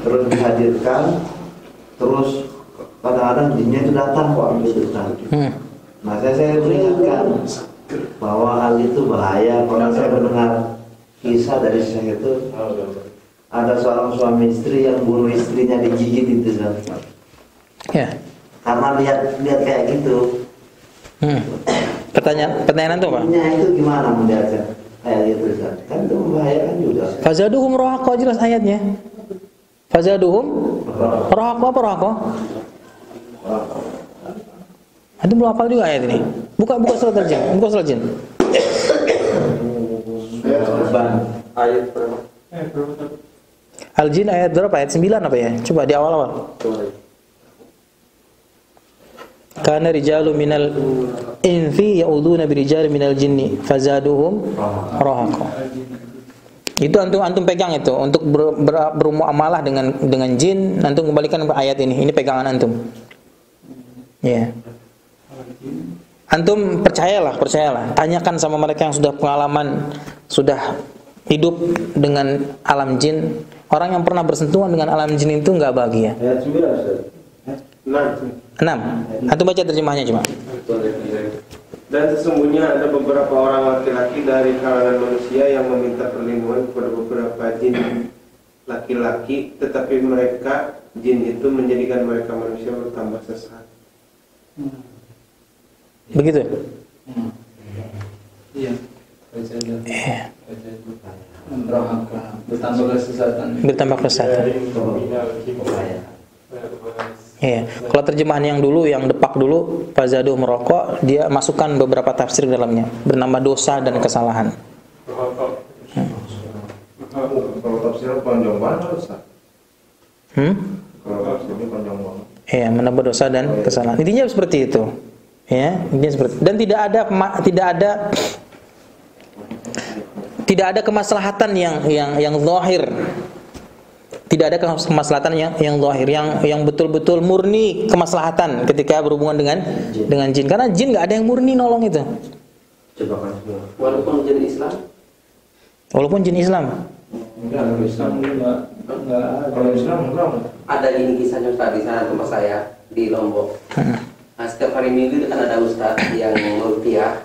[SPEAKER 7] terus dihadirkan, terus kadang-kadang jinnya itu datang kok gitu kan. Nah saya peringatkan bahwa hal itu bahaya. Karena saya mendengar kisah dari saya itu ada seorang suami istri yang bunuh istrinya digigit itu kan.
[SPEAKER 2] Ya.
[SPEAKER 7] Karena lihat kayak gitu.
[SPEAKER 2] Pertanyaan itu apa?
[SPEAKER 7] Jinnya itu gimana melihatnya kayak gitu kan? Kan itu membahayakan juga.
[SPEAKER 2] Fazaduhum rahaqa, jelas ayatnya. Fazaduhum rahaqa, apa rahaqa? Antum belum hafal juga ayat ini. Buka surat Al-Jin. Buka surat Al-Jin.
[SPEAKER 4] Ayat berapa?
[SPEAKER 2] Al-Jin ayat berapa? Ayat 9 apa ya? Coba di awal-awal. Kana rijalu minal infi ya'uduna birijali minal jinni fazaduhum rahaqa. Itu antum pegang itu untuk bermuamalah dengan jin, antum kembalikan ke ayat ini. Ini pegangan antum. Ya. Antum percayalah. Tanyakan sama mereka yang sudah pengalaman, sudah hidup dengan alam jin. Orang yang pernah bersentuhan dengan alam jin itu enggak bahagia.
[SPEAKER 6] Ayat 9 Ustaz.
[SPEAKER 2] 6. Antum baca terjemahnya cuma.
[SPEAKER 4] Dan sesungguhnya ada beberapa orang laki-laki dari kalangan manusia yang meminta perlindungan kepada beberapa jin laki-laki, tetapi mereka jin itu menjadikan mereka manusia bertambah sesat.
[SPEAKER 2] Begitu?
[SPEAKER 3] Iya. Bertambah kesesatan.
[SPEAKER 2] Bertambah kesesatan. Iya. Kalau terjemahan yang dulu, yang depak dulu, fazadu merokok, dia masukkan beberapa tafsir ke dalamnya, bernama dosa dan kesalahan.
[SPEAKER 4] Kalau tafsir panjang banget Ustaz.
[SPEAKER 2] Ya, menambah dosa dan kesalahan. Intinya seperti itu. Ya, intinya seperti itu. Dan tidak ada kemaslahatan yang zahir. Tidak ada kemaslahatan yang zahir, yang betul-betul murni kemaslahatan ketika berhubungan dengan jin. Karena jin enggak ada yang murni nolong itu.
[SPEAKER 5] Walaupun jin Islam.
[SPEAKER 2] Walaupun jin Islam.
[SPEAKER 6] Enggak, kalau Islam enggak. Kalau Islam enggak.
[SPEAKER 5] Ada ini kisahnya Ustaz di sana tempat saya di Lombok. Nah, setiap hari Minggu itu kan ada Ustaz yang ruqyah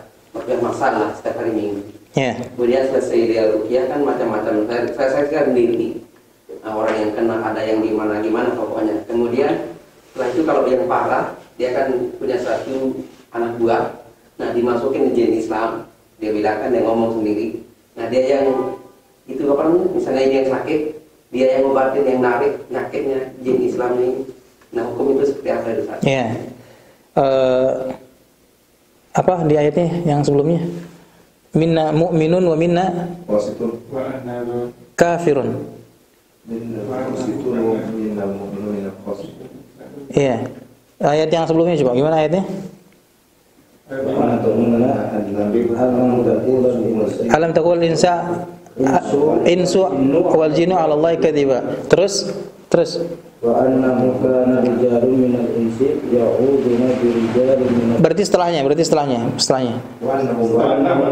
[SPEAKER 5] masalah setiap hari Minggu.
[SPEAKER 2] Ya.
[SPEAKER 5] Kemudian selesai dia ruqyah kan macam-macam. Saya sendiri. Nah, orang yang kena ada yang gimana pokoknya. Kemudian setelah itu kalau yang parah dia kan punya satu anak buah. Nah, dimasukin ke jin Islam. Dia bilangkan, dia ngomong sendiri. Nah, dia yang itu apa namanya? Misalnya ini yang sakit, dia yang ngobatin, yang narik nyakitnya jin Islam ini. Nah, hukum itu seperti apa itu?
[SPEAKER 2] Ya. Apa di ayatnya yang sebelumnya? Minna mu'minun wa minna kafirun. Iya. Ayat yang sebelumnya coba gimana ayatnya? Alam taqul insu wal jinnu 'ala Allahi kadziba. Terus
[SPEAKER 6] Wa annahu kana rijalun minal insi ya'uduna bi rijalin minal.
[SPEAKER 2] Berarti setelahnya.
[SPEAKER 6] Wa annahu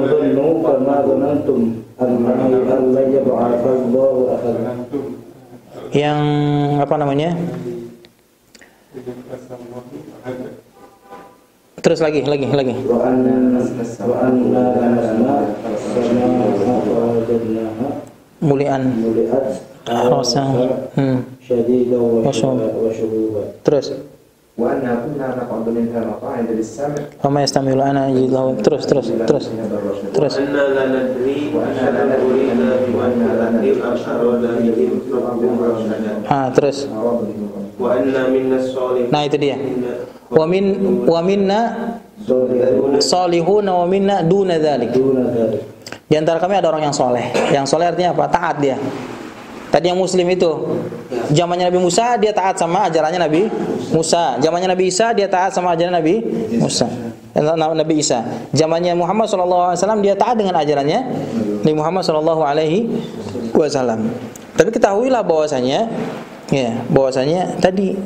[SPEAKER 6] dhannu kama dhanantum alla yab'atha Allahu ahadan.
[SPEAKER 2] Yang apa namanya? Terus lagi.
[SPEAKER 6] Wa anna
[SPEAKER 2] Muliat rasa
[SPEAKER 6] syadida wa syuhuba.
[SPEAKER 2] Terus
[SPEAKER 8] wa anna kunna naq'udu minha maq'ida lis-sam'.
[SPEAKER 2] wa ma yastami'u ana yajlahu. Terus
[SPEAKER 4] Anna la nadri wa anna la urida bi anna la nadri al-arada
[SPEAKER 2] terus
[SPEAKER 4] wa anna minna sholihin.
[SPEAKER 2] nah itu dia. Wa minna salihun wa minna duna dzalik. Di antara kami ada orang yang soleh. Yang soleh artinya apa? Taat dia. Tadi yang muslim itu zamannya Nabi Musa dia taat sama ajarannya Nabi Musa. Zamannya Nabi Isa dia taat sama ajaran Nabi Musa. Nabi Isa. Zamannya Muhammad SAW dia taat dengan ajarannya Nabi Muhammad SAW. Tapi ketahuilah bahwasanya tadi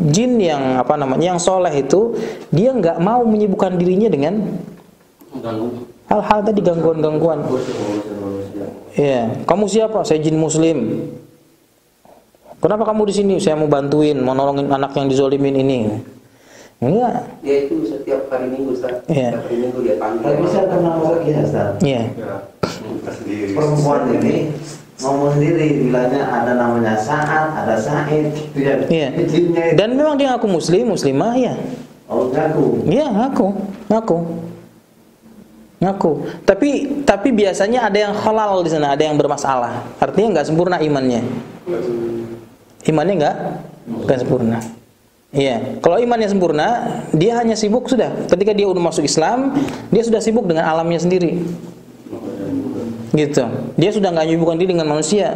[SPEAKER 2] jin yang apa namanya yang soleh itu dia nggak mau menyibukkan dirinya dengan hal-hal tadi gangguan-gangguan. Iya, kamu siapa? Saya jin muslim. Kenapa kamu di sini? Saya mau bantuin, mau nolongin anak yang dizolimin ini. Enggak.
[SPEAKER 5] Dia itu setiap hari Minggu, Ustaz.
[SPEAKER 2] Iya.
[SPEAKER 5] Setiap hari Minggu dia panggil.
[SPEAKER 7] Tapi saya pernah lagi ya, Ustaz.
[SPEAKER 2] Iya.
[SPEAKER 7] Perempuan ini ngomong sendiri, bilangnya ada namanya Sa'ad, ada Sa'id.
[SPEAKER 2] Iya. Dan memang dia ngaku muslimah ya.
[SPEAKER 7] Oh, ngaku.
[SPEAKER 2] Iya, ngaku. Tapi biasanya ada yang halal di sana, ada yang bermasalah. Artinya enggak sempurna imannya. Imannya enggak sempurna. Iya, kalau imannya sempurna, dia hanya sibuk sudah. Ketika dia udah masuk Islam, dia sudah sibuk dengan alamnya sendiri. Gitu. Dia sudah enggak menyibukkan diri dengan manusia.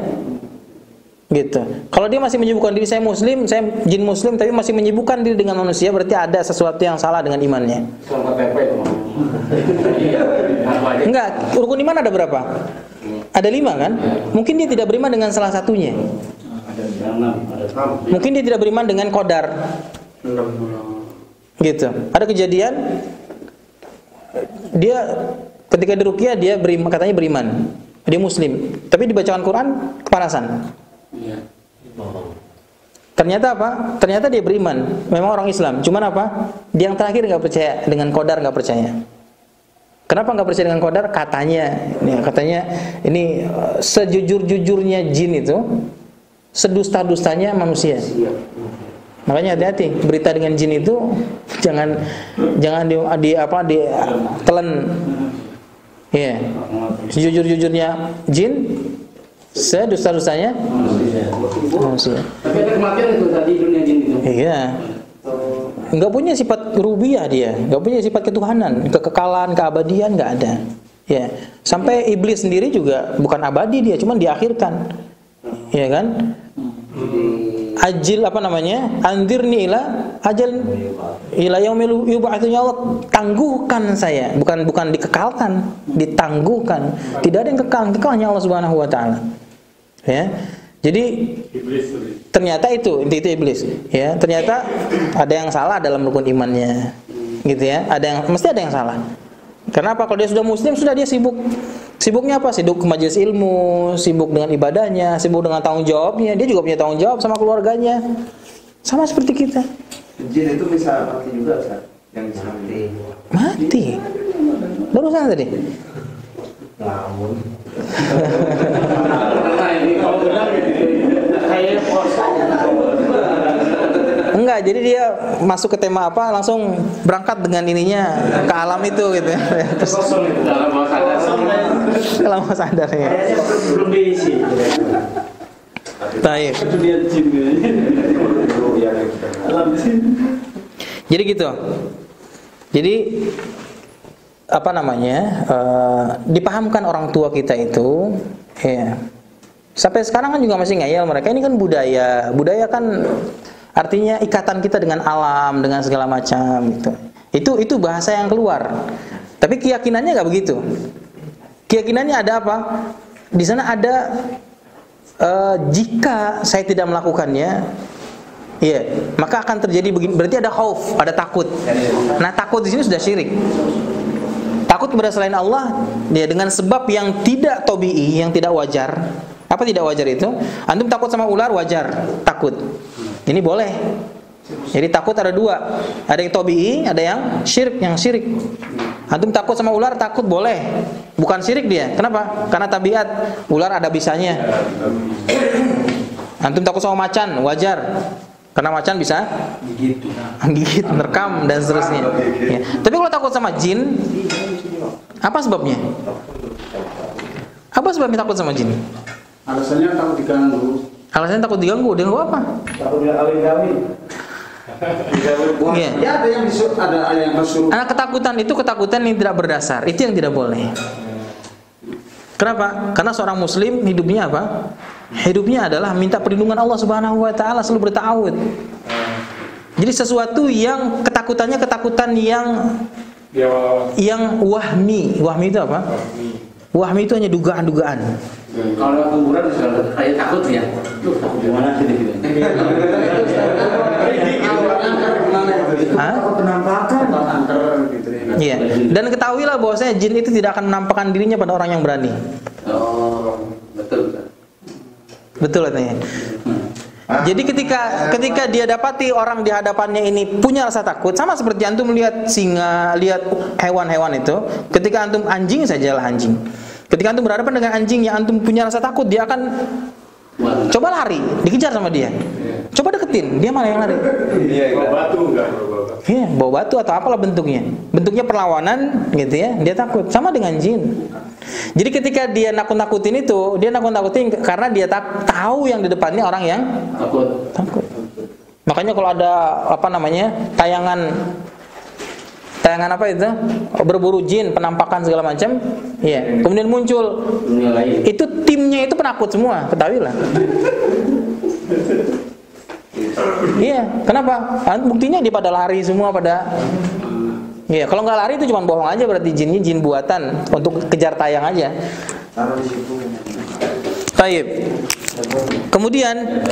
[SPEAKER 2] Gitu. Kalau dia masih menyibukkan diri saya muslim, saya jin muslim tapi masih menyibukkan diri dengan manusia, berarti ada sesuatu yang salah dengan imannya. Enggak, rukun iman ada berapa? Ada 5 kan? Mungkin dia tidak beriman dengan salah satunya. Mungkin dia tidak beriman dengan qadar. Gitu. Ada kejadian dia ketika diruqyah dia beriman, katanya beriman. Dia muslim, tapi dibacakan Quran kepanasan. Ternyata apa? Ternyata dia beriman, memang orang Islam. Cuman apa? Dia yang terakhir nggak percaya dengan qadar, nggak percaya. Kenapa nggak percaya dengan qadar? Katanya ini sejujur-jujurnya jin itu, sedusta-dustanya manusia. Makanya hati-hati berita dengan jin itu jangan ditelan. Iya. Sejujur-jujurnya jin, sedusta-dustanya manusia.
[SPEAKER 3] Tapi ada kematian itu tadi dunia jin itu.
[SPEAKER 2] Iya. Enggak punya sifat rububiyah dia, enggak punya sifat ketuhanan, kekekalan, keabadian enggak ada. Ya. Sampai iblis sendiri juga bukan abadi dia, cuma diakhirkan. Iya kan?
[SPEAKER 5] Di
[SPEAKER 2] ajil apa namanya? Anzirni ila ajal ila yaumil yub'atsu, ya Allah, tangguhkan saya, bukan dikekalkan, ditangguhkan. Tidak ada yang kekalnya Allah Subhanahu wa taala. Ya. Jadi ternyata itu inti iblis, ya. Ternyata ada yang salah dalam rukun imannya. Gitu ya. Mesti ada yang salah. Kenapa? Kalau dia sudah muslim, sudah dia sibuk. Sibuknya apa? Sibuk ke majelis ilmu, sibuk dengan ibadahnya, sibuk dengan tanggung jawabnya. Dia juga punya tanggung jawab sama keluarganya. Sama seperti kita.
[SPEAKER 8] Jin itu bisa mati juga, Ustaz? Yang bisa
[SPEAKER 2] mati. Barusan tadi.
[SPEAKER 8] Lamun.
[SPEAKER 2] Enggak, jadi dia masuk ke tema apa, langsung berangkat dengan ininya ke alam itu gitu ya. Terus dalam bawah sadar ya.
[SPEAKER 6] Belum diisi.
[SPEAKER 2] Baik.
[SPEAKER 6] Itu dia jin.
[SPEAKER 2] Jadi gitu. Jadi apa namanya? Dipahamkan orang tua kita itu, ya. Sampai sekarang kan juga masih ngeyel mereka, ini kan budaya. Budaya kan artinya ikatan kita dengan alam, dengan segala macam gitu. Itu bahasa yang keluar. Tapi keyakinannya nggak begitu. Keyakinannya ada apa? Di sana ada jika saya tidak melakukannya, ya, maka akan terjadi begini. Berarti ada khauf, ada takut. Nah, takut di sini sudah syirik. Takut kepada selain Allah, ya, dengan sebab yang tidak tabi'i, yang tidak wajar. Apa tidak wajar itu? Antum takut sama ular, wajar, takut. Ini boleh. Jadi takut ada dua. Ada yang tabi'i, ada yang syirik, Antum takut sama ular, takut boleh. Bukan syirik dia. Kenapa? Karena tabiat ular ada bisanya. Antum takut sama macan, wajar. Karena macan bisa gigit, merekam dan seterusnya. Ya. Tapi kalau takut sama jin, apa sebabnya? Apa sebabnya takut sama jin?
[SPEAKER 6] Alasannya takut diganggu.
[SPEAKER 2] Alasannya takut diganggu. Diganggu apa?
[SPEAKER 6] Takut dia alih-alih.
[SPEAKER 2] Iya.
[SPEAKER 6] Ya, ada yang disuruh.
[SPEAKER 2] Anak ketakutan itu ketakutan yang tidak berdasar. Itu yang tidak boleh. Kenapa? Karena seorang muslim hidupnya apa? Hidupnya adalah minta perlindungan Allah Subhanahu wa taala, selalu berta'awud. Jadi sesuatu yang ketakutannya ketakutan yang wahmi. Wahmi itu apa? Wahmi itu hanya dugaan-dugaan.
[SPEAKER 3] Kalau kuburan kayak takut ya. Tuh takut gimana sih gitu.
[SPEAKER 6] Penampakan antar gitu ya.
[SPEAKER 2] Iya. Dan ketahuilah bahwasanya jin itu tidak akan menampakkan dirinya pada orang yang berani.
[SPEAKER 5] Oh, betul.
[SPEAKER 2] Betul katanya. Jadi ketika dia dapati orang di hadapannya ini punya rasa takut, sama seperti antum melihat singa, lihat hewan-hewan itu, ketika antum anjing sajalah anjing. Ketika antum berhadapan dengan anjing yang antum punya rasa takut, dia akan coba lari, dikejar sama dia. Coba deketin, dia malah yang lari.
[SPEAKER 4] Bawa batu enggak?
[SPEAKER 2] Iya, bawa batu atau apalah bentuknya. Bentuknya perlawanan gitu ya, dia takut. Sama dengan jin. Jadi ketika dia nakut-nakutin itu, dia nakut-nakutin karena dia tahu yang di depannya orang yang takut. Makanya kalau ada apa namanya? tayangan apa itu? Berburu jin, penampakan segala macam, ya. Kemudian muncul itu timnya itu penakut semua, ketahuilah. Iya, kenapa? Buktinya dia pada lari semua pada. Iya, kalau nggak lari itu cuma bohong aja, berarti jinnya jin buatan untuk kejar tayang aja. Baik. Kemudian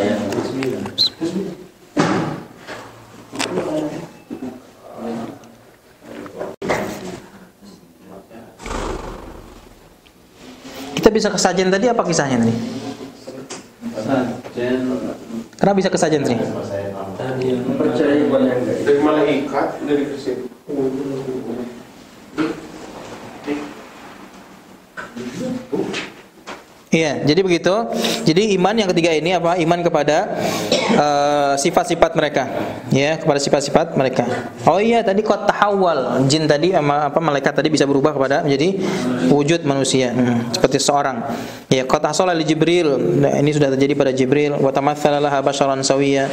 [SPEAKER 2] kita bisa kesajian tadi, apa kisahnya tadi? Kenapa bisa kesajian tadi?
[SPEAKER 4] Percaya dari malaikat, dari kesini.
[SPEAKER 2] Iya, jadi begitu. Jadi iman yang ketiga ini apa? Iman kepada sifat-sifat mereka, ya, kepada sifat-sifat mereka. Oh iya, tadi qad tahawwal, jin tadi apa malaikat tadi bisa berubah kepada menjadi wujud manusia, seperti seorang. Ya, qad hasala li Jibril. Nah, ini sudah terjadi pada Jibril. Wa tamatsala laha basharan sawiyya.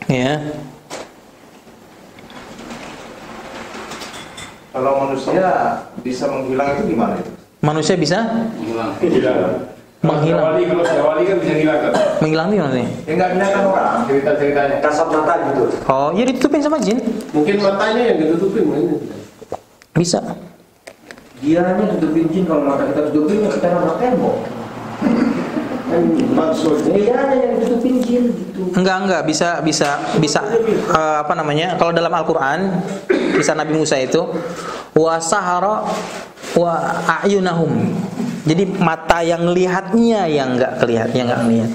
[SPEAKER 2] Ya.
[SPEAKER 8] Kalau manusia bisa menghilang itu gimana itu?
[SPEAKER 2] Manusia bisa? Menghilang.
[SPEAKER 9] Kalau Syawali kan bisa hilang kan?
[SPEAKER 2] Menghilang nih nanti.
[SPEAKER 9] Enggak kelihatan orang cerita-ceritanya.
[SPEAKER 8] Kasat mata gitu.
[SPEAKER 2] Oh, ya ditutupin sama jin.
[SPEAKER 9] Mungkin matanya yang ditutupin mungkin.
[SPEAKER 2] Bisa.
[SPEAKER 8] Dianya tutupin jin, kalau mata kita tutupin ya kita nabrak tembok. Maksudnya dianya yang tutupin jin gitu.
[SPEAKER 2] Enggak bisa apa namanya? Kalau dalam Al-Qur'an kisah Nabi Musa itu wasahara wa a'yunahum. Jadi mata yang lihatnya yang enggak kelihatan, yang enggak ngelihat.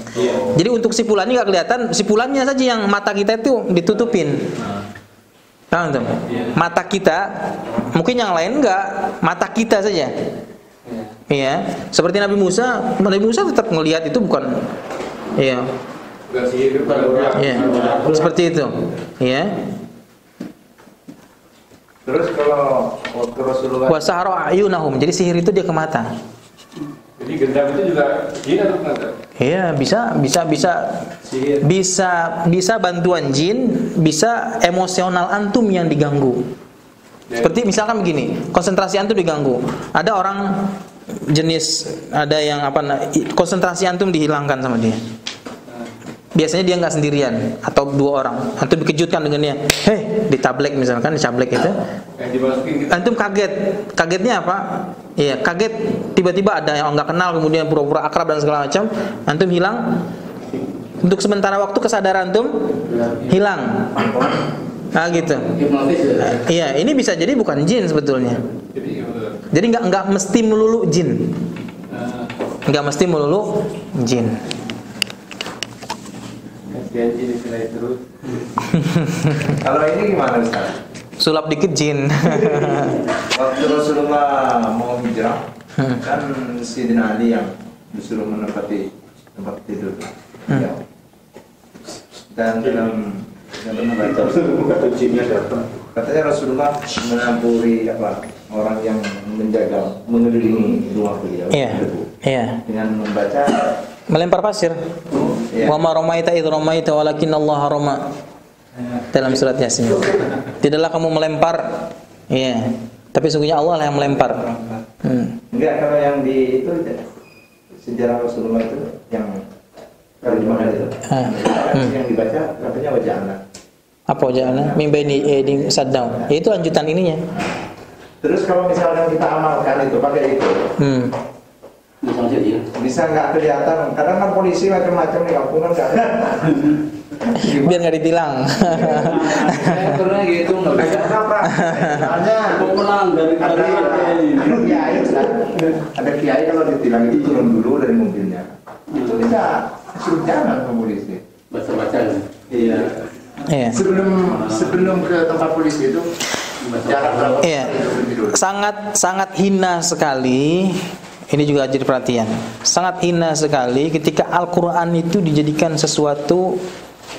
[SPEAKER 2] Jadi untuk sipulannya enggak kelihatan, sipulannya saja yang mata kita itu ditutupin. Paham tuh? Mata kita, mungkin yang lain enggak, mata kita saja. Iya, seperti Nabi Musa tetap ngelihat itu bukan, iya. Iya, seperti itu, iya.
[SPEAKER 8] Terus kalau waktu Rasulullah
[SPEAKER 2] Wasahara ayunahum, jadi sihir itu dia ke mata.
[SPEAKER 9] Jadi gendam itu juga jin atau bukan?
[SPEAKER 2] Iya, bisa bantuan jin, bisa emosional antum yang diganggu. Seperti misalkan begini, konsentrasi antum diganggu. Ada orang jenis, ada yang konsentrasi antum dihilangkan sama dia. Biasanya dia nggak sendirian atau dua orang. Antum dikejutkan dengannya, ditablek misalkan, dicablek itu. Antum kaget. Kagetnya apa? Iya, kaget tiba-tiba ada yang nggak kenal kemudian pura-pura akrab dan segala macam. Antum hilang. Untuk sementara waktu kesadaran antum hilang. Nah gitu. Iya, ini bisa jadi bukan jin sebetulnya. Jadi nggak mesti melulu jin. Nggak mesti melulu jin.
[SPEAKER 8] janji nilai terus. Kalau ini gimana Ustaz?
[SPEAKER 2] Sulap dikit jin.
[SPEAKER 8] Waktu Rasulullah mau hijrah, kan Sayyidina Ali yang disuruh menempati tempat tidur. Ya. Dan dalam katanya Rasulullah mencampuri orang yang menjaga, mengelilingi rumah beliau.
[SPEAKER 2] Iya.
[SPEAKER 8] Dengan membaca,
[SPEAKER 2] melempar pasir. Wa ma ramaita idh ramaita walakin Allah rama. Dalam surat Yasin. Tidaklah kamu melempar, tapi sungguhnya Allah lah yang melempar.
[SPEAKER 8] Enggak, kalau yang di itu sejarah Rasulullah itu yang terjemahan itu. Yang dibaca katanya wajah anak. Apa
[SPEAKER 2] wajah anak? Mimpi di saddown. Itu lanjutan ininya.
[SPEAKER 8] Terus kalau misalkan kita amalkan itu pakai itu, bisa nggak kelihatan? Kadang kan polisi macam-macam di kampung kan nggak ada.
[SPEAKER 2] Biar nggak ditilang.
[SPEAKER 3] Saya pernah gitu nggak bisa.
[SPEAKER 8] Kenapa? Soalnya
[SPEAKER 3] mau menang dari
[SPEAKER 8] kiai, ada kiai kalau ditilang itu turun dulu dari mobilnya. Itu bisa suruh jalan ke polisi.
[SPEAKER 3] Baca-baca.
[SPEAKER 8] Iya. Sebelum ke tempat polisi itu jarak berapa?
[SPEAKER 2] Iya. Sangat hina sekali. Ini juga jadi perhatian. Sangat hina sekali ketika Al-Quran itu dijadikan sesuatu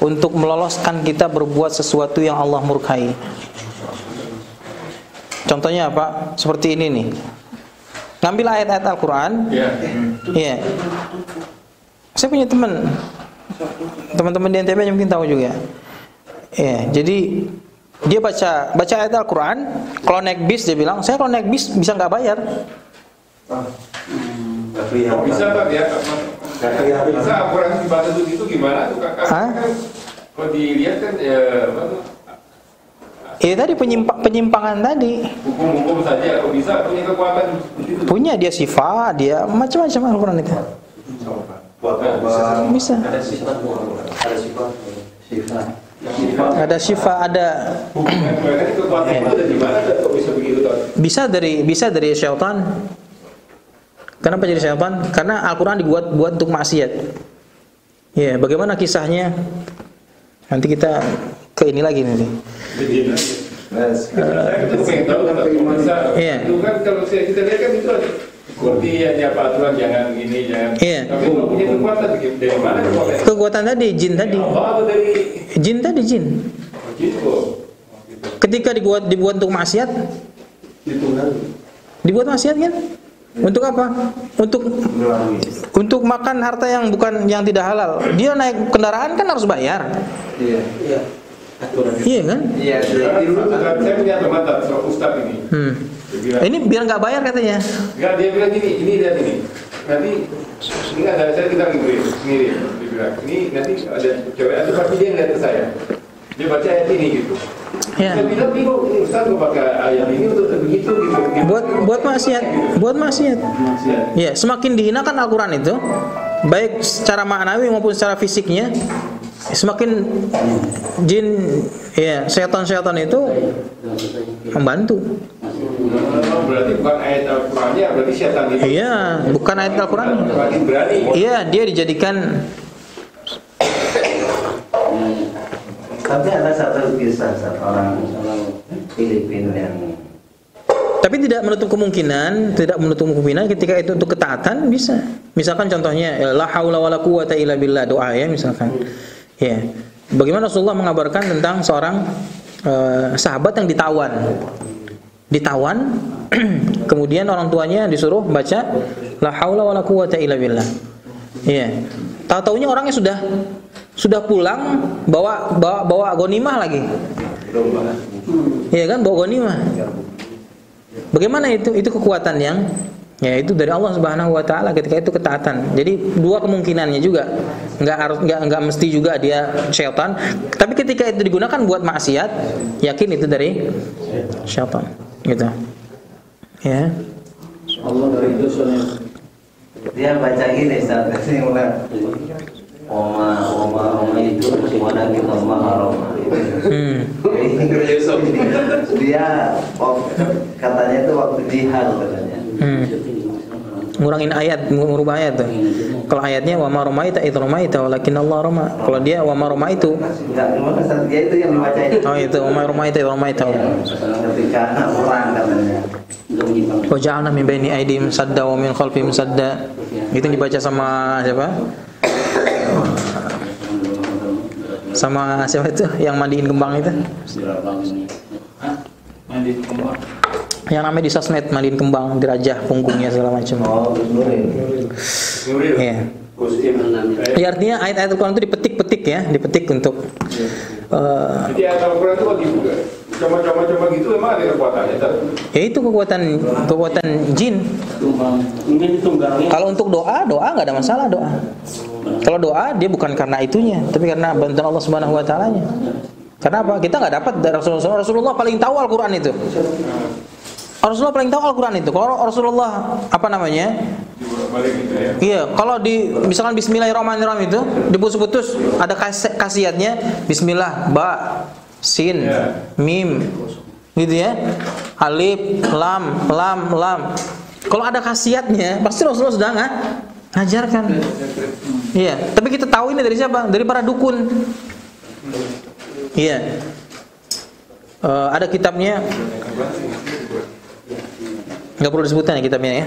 [SPEAKER 2] untuk meloloskan kita berbuat sesuatu yang Allah murkai. Contohnya apa? Seperti ini nih. Ngambil ayat-ayat Al-Quran. Iya. Saya punya teman-teman di NTB yang mungkin tahu juga. Iya. Jadi dia baca ayat Al-Quran. Kalau naik bis dia bilang, saya kalau naik bis bisa nggak bayar.
[SPEAKER 9] Bisa Pak ya? Bisa Al-Quran dibaca itu gimana tuh Kakak? Kalau dilihat kan
[SPEAKER 2] tadi penyimpangan tadi.
[SPEAKER 9] Hukum-hukum saja, kalau bisa punya kekuatan begitu.
[SPEAKER 2] Punya dia sifat, dia macam-macam Al-Quran itu. Bisa. Ada sifat, ada. Bisa dari syaitan. Kenapa jadi syaitan? Karena Al-Quran dibuat untuk maksiat. Ya, bagaimana kisahnya? Nanti kita ke ini lagi nanti.
[SPEAKER 9] Itu kan kalau kita lihat kan itu seperti ya aturan jangan gini jangan. Tapi kalau punya kekuatan dari mana kekuatan?
[SPEAKER 2] Kekuatan tadi jin tadi. Jin. Ketika dibuat untuk maksiat. Dibuat maksiat kan? Untuk apa? Untuk makan harta yang tidak halal. Dia naik kendaraan kan harus bayar.
[SPEAKER 8] Iya.
[SPEAKER 2] Iya kan?
[SPEAKER 8] Iya.
[SPEAKER 9] Saya punya teman Ustaz ini.
[SPEAKER 2] Ini biar nggak bayar katanya.
[SPEAKER 9] Enggak, dia bilang gini, ini lihat ini. nanti ini ada saya kita ngirim dibilang ini nanti ada cewek atau pasti dia ngeliat ke saya, dia baca ayat ini gitu.
[SPEAKER 2] Ya.
[SPEAKER 9] Saya bilang bingung, ini Ustaz mau pakai ayat ini untuk begitu gitu.
[SPEAKER 2] Buat maksiat. Ya, semakin dihinakan Al-Qur'an itu, baik secara maknawi maupun secara fisiknya, semakin jin ya setan-setan itu membantu.
[SPEAKER 9] Berarti bukan ayat Al-Qur'annya, berarti setan itu.
[SPEAKER 2] Iya, bukan ayat Al-Qur'an. Iya, dia dijadikan.
[SPEAKER 7] Tapi ada satu kisah orang Filipina yang
[SPEAKER 2] Tapi tidak menutup kemungkinan ketika itu untuk ketaatan bisa. Misalkan contohnya la haula wala quwata illa billah, doa ya misalkan. Ya. Bagaimana Rasulullah mengabarkan tentang seorang sahabat yang ditawan kemudian orang tuanya disuruh baca la haula wala quwata illa billah. Iya. Tahu-taunya orangnya sudah pulang bawa ghanimah lagi. Iya kan, bawa ghanimah. Bagaimana itu? Itu kekuatan yang ya itu dari Allah Subhanahu wa taala ketika itu ketaatan. Jadi dua kemungkinannya juga. Enggak mesti juga dia syaitan, tapi ketika itu digunakan buat maksiat, yakin itu dari syaitan. Gitu. Ya.
[SPEAKER 6] Allah dari dosanya.
[SPEAKER 7] dia baca gini saat ini mulai Oma itu semuanya kita Roma. Dia katanya itu waktu jihad katanya.
[SPEAKER 2] Ngurangin ayat, ngubah ayat tuh. Kalau ayatnya wa ma ramaita id ramaita walakin Allah rama. Kalau dia wa ma ramaitu.
[SPEAKER 7] Enggak, cuma kesan dia itu yang dibaca itu.
[SPEAKER 2] Oh itu wa ma ramaita id ramaita.
[SPEAKER 7] Ketika orang katanya.
[SPEAKER 2] Wa ja'alna min baini aydihim sadda wa min khalfihim sadda. Itu dibaca sama siapa? Sama siapa itu yang mandiin kembang itu?
[SPEAKER 6] Mandiin kembang.
[SPEAKER 2] Yang namanya di sosmed mandiin kembang, dirajah punggungnya segala macam.
[SPEAKER 7] Oh, Nuril.
[SPEAKER 2] Iya. Ya, artinya ayat-ayat Al-Quran itu dipetik ya, dipetik untuk.
[SPEAKER 9] Jadi ayat Al-Quran itu lagi juga. Coba gitu memang ada kekuatannya.
[SPEAKER 2] Ya itu kekuatan jin. Kalau untuk doa nggak ada masalah doa. Kalau doa dia bukan karena itunya, tapi karena bantuan Allah Subhanahu Wa Taala-nya. Karena apa? Kita nggak dapat dari Rasulullah paling tahu Al-Quran itu. Rasulullah paling tahu Al-Quran itu. Kalau Rasulullah iya, kalau di misalkan Bismillahirrahmanirrahim itu diputus-putus ada khasiatnya Bismillah, ba, sin, mim, gitu ya, alif, lam. Kalau ada khasiatnya, pasti Rasulullah sudah ngajarkan. Iya, tapi kita tahu ini dari siapa? Dari para dukun. Iya. Ada kitabnya. Enggak perlu disebutkan ya kitabnya ya.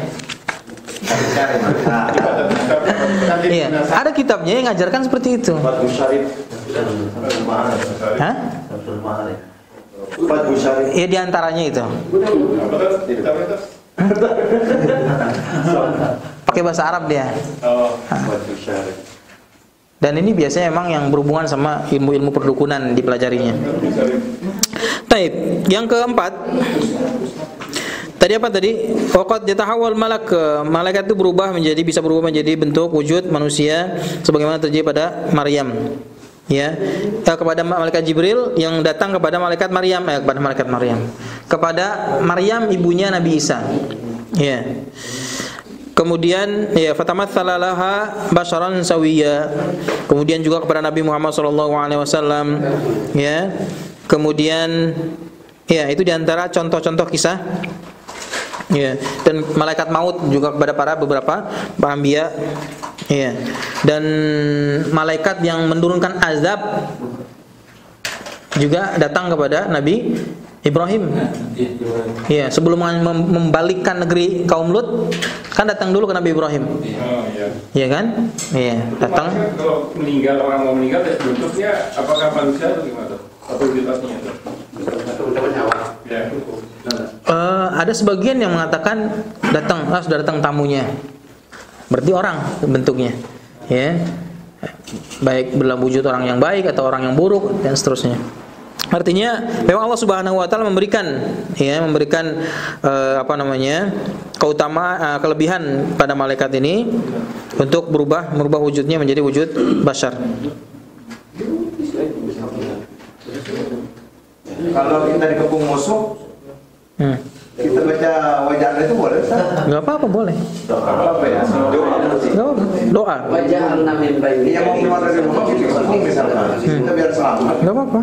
[SPEAKER 2] Iya, ada kitabnya yang ngajarkan seperti itu. Hah? Ya diantaranya itu. Pakai bahasa Arab dia. Dan ini biasanya emang yang berhubungan sama ilmu-ilmu perdukunan dipelajarinya. Taib. Yang keempat, tadi apa tadi? Waqad yatahawwal malaikat itu bisa berubah menjadi bentuk wujud manusia sebagaimana terjadi pada Maryam. Ya, kepada malaikat Jibril yang datang kepada malaikat Maryam, kepada Maryam ibunya Nabi Isa. Ya. Kemudian ya fatamatsala laha basharan sawiyya. Kemudian juga kepada Nabi Muhammad SAW, ya. Kemudian ya itu diantara contoh-contoh kisah. Ya, dan malaikat maut juga kepada beberapa anbiya. Ya. Dan malaikat yang menurunkan azab juga datang kepada Nabi Ibrahim. Iya, sebelum membalikkan negeri kaum Lut, kan datang dulu ke Nabi Ibrahim. Iya kan? Iya, datang.
[SPEAKER 9] Kalau orang mau meninggal bentuknya apakah manusia atau gimana? Atau identitasnya itu? Ya.
[SPEAKER 2] Ada sebagian yang mengatakan sudah datang tamunya. Berarti orang bentuknya. Ya. Baik dalam wujud orang yang baik atau orang yang buruk dan seterusnya. Artinya memang Allah Subhanahu wa taala memberikan kelebihan pada malaikat ini untuk merubah wujudnya menjadi wujud bashar.
[SPEAKER 8] Kalau kita dikepung musuh, kita baca wajah Allah itu boleh?
[SPEAKER 2] Enggak apa-apa, boleh.
[SPEAKER 8] Apa ya?
[SPEAKER 2] Doa.
[SPEAKER 5] Wajah Allah min baini.
[SPEAKER 8] Yang mau keluar dari rumah kita kepung misalkan, kita biar selamat.
[SPEAKER 2] Enggak apa-apa.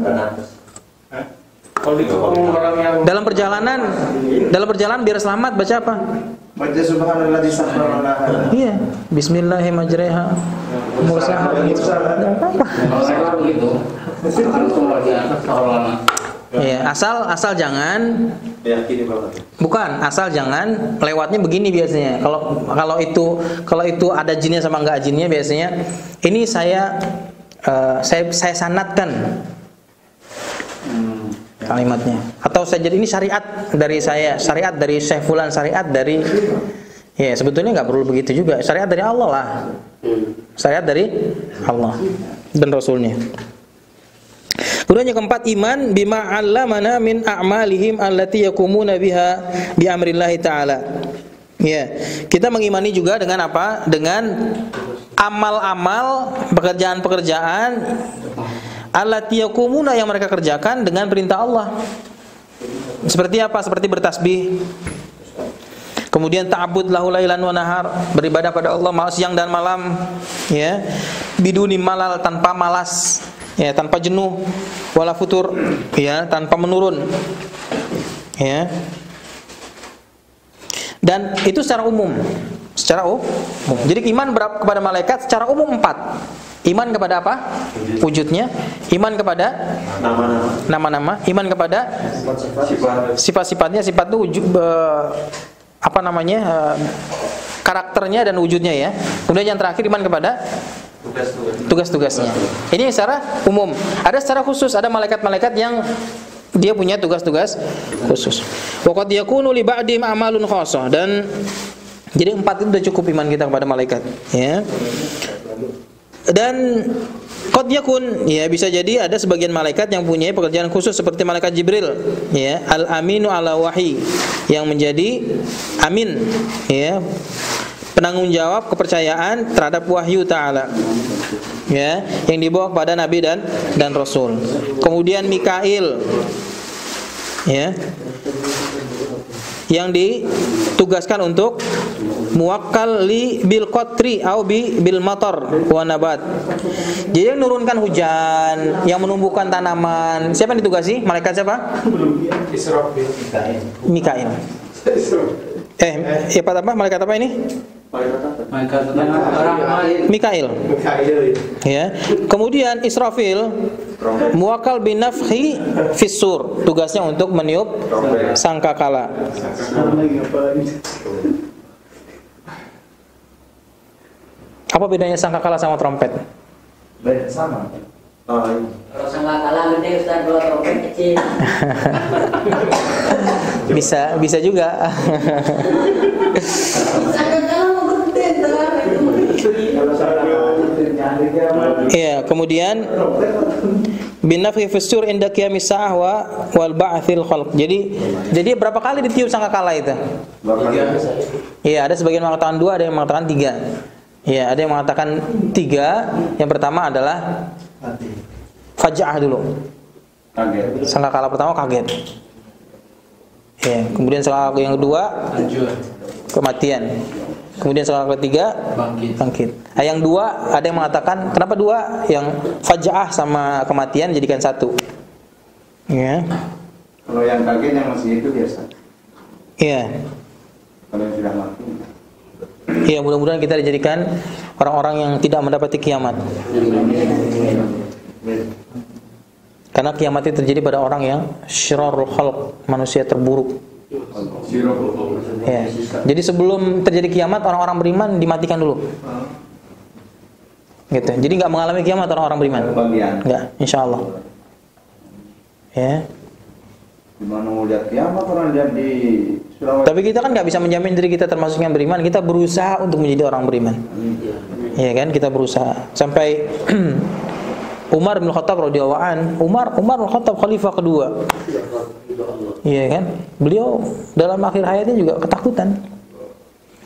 [SPEAKER 4] Kalau dikepung orang yang
[SPEAKER 2] Dalam perjalanan biar selamat baca apa?
[SPEAKER 8] Baca subhanallah di sahrana.
[SPEAKER 2] Iya, bismillahirrahmanirrahim. Mursaha. Enggak apa-apa.
[SPEAKER 3] Kalau saya begitu, langsung wajah Allah.
[SPEAKER 2] Iya, asal jangan asal jangan lewatnya begini biasanya. Kalau itu ada jinnya sama enggak jinnya biasanya. Ini saya sanadkan kalimatnya. Atau saya jadi ini syariat dari saya, syariat dari Syekh Fulan, syariat dari ya sebetulnya enggak perlu begitu juga. Syariat dari Allah lah. Syariat dari Allah dan Rasulnya. Kemudian yang keempat, iman bima 'allamana min a'malihim allati yakumuna biha bi amrillahi ta'ala. Ya, kita mengimani juga dengan apa? Dengan amal-amal, pekerjaan-pekerjaan allati yakumuna yang mereka kerjakan dengan perintah Allah. Seperti apa? Seperti bertasbih. Kemudian ta'abbud lahu lailan wa nahar, beribadah pada Allah siang dan malam, ya. Biduni malal, tanpa malas. Ya, tanpa jenuh, wala futur, ya, tanpa menurun, ya. Dan itu secara umum, Jadi iman kepada malaikat secara umum 4. Iman kepada apa? Wujudnya. Iman kepada nama-nama. Iman kepada sifat-sifatnya. Sifat itu karakternya dan wujudnya, ya. Kemudian yang terakhir iman kepada tugas-tugasnya. Ini secara umum. Ada secara khusus, ada malaikat-malaikat yang dia punya tugas-tugas khusus. Wa qad yakunu li ba'dihim a'malun khassah, dan jadi 4 itu sudah cukup iman kita kepada malaikat, ya. Dan qad yakun, ya, bisa jadi ada sebagian malaikat yang punya pekerjaan khusus seperti malaikat Jibril, ya, al-aminu ala wahyi, yang menjadi amin, ya, penanggung jawab kepercayaan terhadap wahyu ta'ala, ya, yang dibawa kepada nabi dan rasul. Kemudian Mikail, ya, yang ditugaskan untuk muwakkal li bil qatri au bil matar wa nabat. Jadi yang menurunkan hujan, yang menumbuhkan tanaman. Siapa yang ditugasi? Malaikat siapa? Mikail. Malaikat apa ini? Mikail. Ya. Kemudian Israfil muwakkal bin nafhi fis-sur, tugasnya untuk meniup sangkakala. Apa bedanya sangkakala sama trompet?
[SPEAKER 8] Sama.
[SPEAKER 10] Kalau sangkakala gede, Ustaz, kalau trompet kecil.
[SPEAKER 2] Bisa juga. Iya, kemudian binafhi fis-sur inda qiyamis sa'ah wal ba'tsil khalq. Jadi berapa kali ditiup sangkakala itu? Iya, ada sebagian mengatakan 2, ada yang mengatakan 3. Iya, ada yang mengatakan 3. Yang pertama adalah faja'ah dulu. Kaget. Sangkakala pertama kaget. Ya, kemudian sangkakala yang kedua kematian. Kemudian sangkakala ketiga bangkit. Yang 2 ada yang mengatakan kenapa 2? Yang faja'ah sama kematian jadikan 1. Ya.
[SPEAKER 8] Kalau yang kaget yang masih itu biasa.
[SPEAKER 2] Iya.
[SPEAKER 8] Kalau yang sudah mati.
[SPEAKER 2] Iya, mudah-mudahan kita dijadikan orang-orang yang tidak mendapati kiamat. Karena kiamat itu terjadi pada orang yang syirarul khalq, manusia terburuk. Ya. Jadi sebelum terjadi kiamat, orang-orang beriman dimatikan dulu. Gitu. Jadi enggak mengalami kiamat orang-orang beriman. Enggak, insyaallah. Ya.
[SPEAKER 8] Gimana mau lihat kiamat orang lihat di Sulawesi.
[SPEAKER 2] Tapi kita kan nggak bisa menjamin diri kita termasuk yang beriman. Kita berusaha untuk menjadi orang beriman. Iya kan, kita berusaha. Sampai Umar bin Khattab radhiyallahu an, Umar bin Khattab khalifah kedua. Iya kan? Beliau dalam akhir hayatnya juga ketakutan.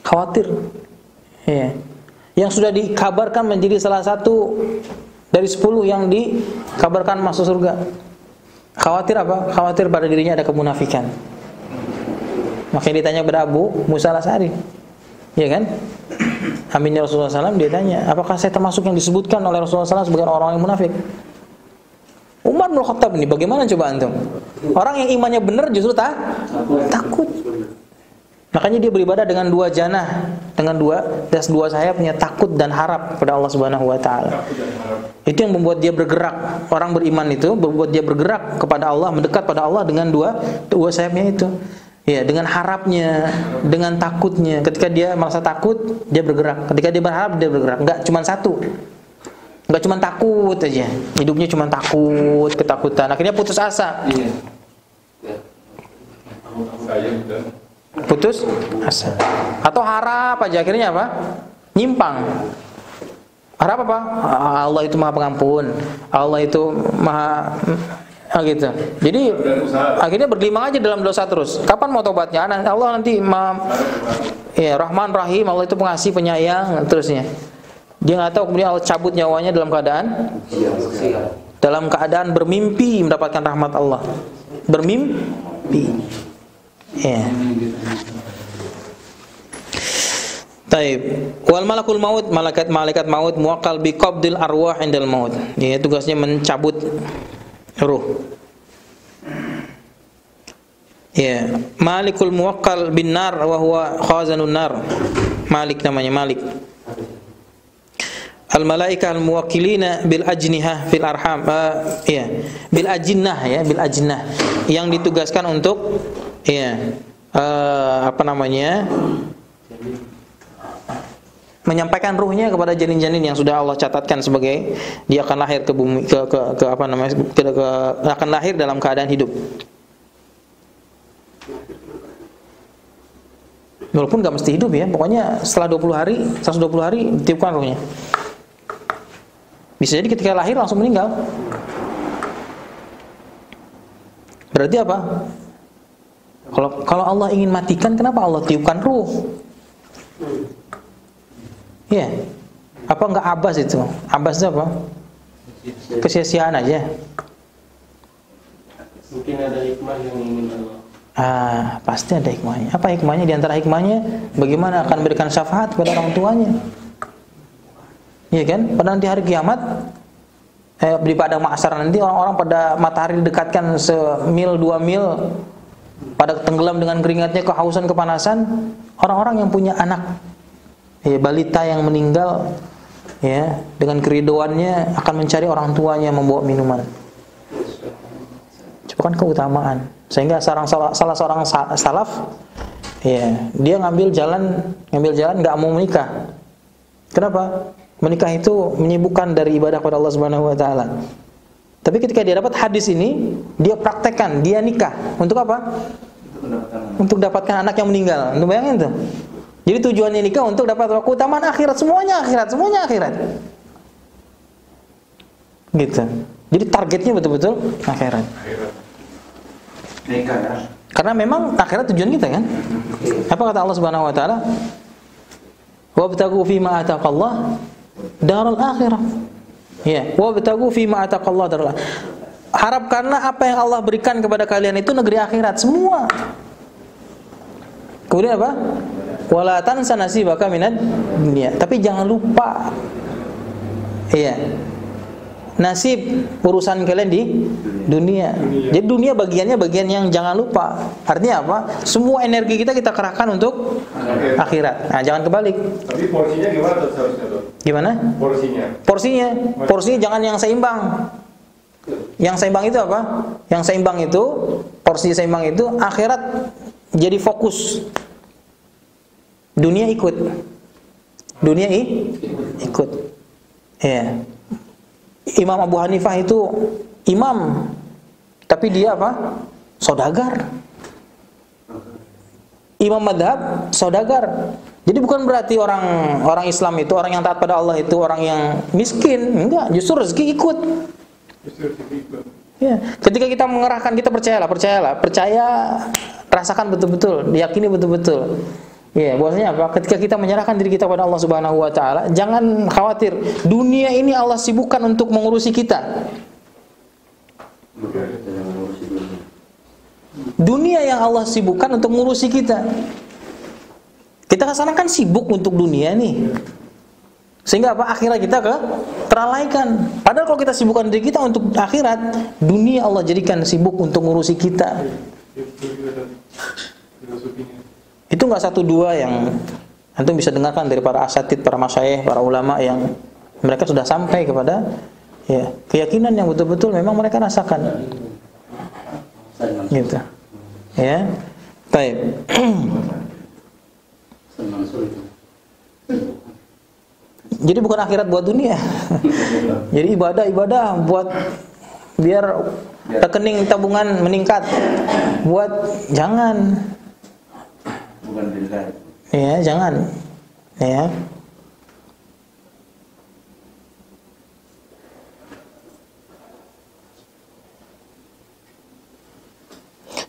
[SPEAKER 2] Khawatir. Ya. Yang sudah dikabarkan menjadi salah satu dari 10 yang dikabarkan masuk surga. Khawatir apa? Khawatir pada dirinya ada kemunafikan. Makanya ditanya kepada Abu Musa al-Asy'ari. Ya kan? Aminnya Rasulullah SAW, dia tanya, apakah saya termasuk yang disebutkan oleh Rasulullah SAW sebagai orang yang munafik? Umar bin Khattab ini bagaimana coba antum? Orang yang imannya benar justru takut. Makanya dia beribadah dengan 2 janah, dengan 2 sayapnya, takut dan harap kepada Allah Subhanahu wa taala. Itu yang membuat dia bergerak. Orang beriman itu membuat dia bergerak kepada Allah, mendekat pada Allah dengan 2 sayapnya itu. Ya, dengan harapnya, dengan takutnya. Ketika dia merasa takut, dia bergerak. Ketika dia berharap, dia bergerak. Enggak cuma satu. Enggak cuma takut aja. Hidupnya cuma takut, ketakutan. Akhirnya putus asa. Putus asa. Atau harap aja, akhirnya apa? Nyimpang. Harap apa? Allah itu Maha Pengampun. Allah itu Maha gitu. Jadi akhirnya bergelimang aja dalam dosa terus. Kapan mau tobatnya? Allah nanti Rahman Rahim, Allah itu pengasih, penyayang, terusnya. Dia nggak tahu, kemudian Allah cabut nyawanya dalam keadaan bermimpi mendapatkan rahmat Allah. Bermimpi. Ya. Taib. Wal malakul maut, malaikat maut muwakkal bi qabdil arwah indal maut. Dia tugasnya mencabut ruh. Ya, Malikul muwakkal bin nar wa huwa khazanun nar. Malik namanya, Malik. Al malaikah al muwakkilina bil ajnihah fil arham. Bil ajinnah, bil ajinnah. Yang ditugaskan untuk menyampaikan ruhnya kepada janin-janin yang sudah Allah catatkan sebagai dia akan lahir ke bumi, akan lahir dalam keadaan hidup. Walaupun enggak mesti hidup ya, pokoknya setelah 120 hari ditiupkan ruhnya. Bisa jadi ketika lahir langsung meninggal. Berarti apa? Kalau Allah ingin matikan, kenapa Allah tiupkan ruh? Iya. Apa enggak abas itu? Abas itu apa? Kesia-siaan aja.
[SPEAKER 4] Mungkin ada hikmah yang ingin Allah.
[SPEAKER 2] Pasti ada hikmahnya. Apa hikmahnya? Di antara hikmahnya, bagaimana akan memberikan syafaat kepada orang tuanya. Iya kan? Pada nanti hari kiamat, di padang mahsyar nanti orang-orang pada matahari didekatkan 1 mil 2 mil, pada tenggelam dengan keringatnya, kehausan, kepanasan, orang-orang yang punya anak, balita yang meninggal, dengan keridoannya akan mencari orang tuanya membawa minuman. Coba kan keutamaan. Sehingga salah seorang salaf, dia ngambil jalan nggak mau menikah. Kenapa? Menikah itu menyibukkan dari ibadah kepada Allah Subhanahu wa taala. Tapi ketika dia dapat hadis ini, dia praktekkan, dia nikah. Untuk apa? Untuk dapatkan anak yang meninggal. Untuk bayangin tuh. Jadi tujuannya nikah untuk dapat keutamaan akhirat, semuanya akhirat. Gitu. Jadi targetnya betul-betul akhirat.
[SPEAKER 8] Nikah ya.
[SPEAKER 2] Karena memang akhirat tujuan kita kan. Apa kata Allah Subhanahu wa taala? Wabtagu fima ataqallah darul akhirah. Wabtagu fima ataqallah darul akhirah. Harapkanlah apa yang Allah berikan kepada kalian itu negeri akhirat semua. Kemudian apa? Wala tansa nasibaka minad dunya. Tapi jangan lupa nasib urusan kalian di dunia. Jadi dunia bagiannya bagian yang jangan lupa. Artinya apa? Semua energi kita kerahkan untuk akhirat. Nah, jangan kebalik.
[SPEAKER 9] Tapi porsinya gimana tuh seharusnya tuh?
[SPEAKER 2] Gimana? Porsinya jangan yang seimbang. Yang seimbang itu apa? Yang seimbang itu, porsi seimbang itu akhirat jadi fokus. Dunia ikut. Imam Abu Hanifah itu imam, tapi dia apa? Saudagar. Imam madhab, saudagar. Jadi bukan berarti orang Islam itu, orang yang taat pada Allah itu orang yang miskin. Enggak, justru rezeki ikut. Ketika kita mengerahkan, kita percaya, rasakan betul-betul, yakini betul-betul. Ya, bahwasanya apa? Ketika kita menyerahkan diri kita kepada Allah Subhanahu wa taala, jangan khawatir. Dunia ini Allah sibukkan untuk mengurusi kita. Dunia yang Allah sibukkan untuk mengurusi kita. Kita kesana kan sibuk untuk dunia nih. Sehingga apa? Akhirat kita teralaikan. Padahal kalau kita sibukkan diri kita untuk akhirat, dunia Allah jadikan sibuk untuk mengurusi kita. Itu nggak satu dua yang antum bisa dengarkan dari para asatid, para masyayikh, para ulama yang mereka sudah sampai kepada ya keyakinan yang betul-betul memang mereka rasakan. Gitu. Ya. Baik. Jadi bukan akhirat buat dunia. Jadi ibadah buat biar rekening tabungan meningkat. Buat jangan. Bukan dilihat. Ya, jangan. Ya.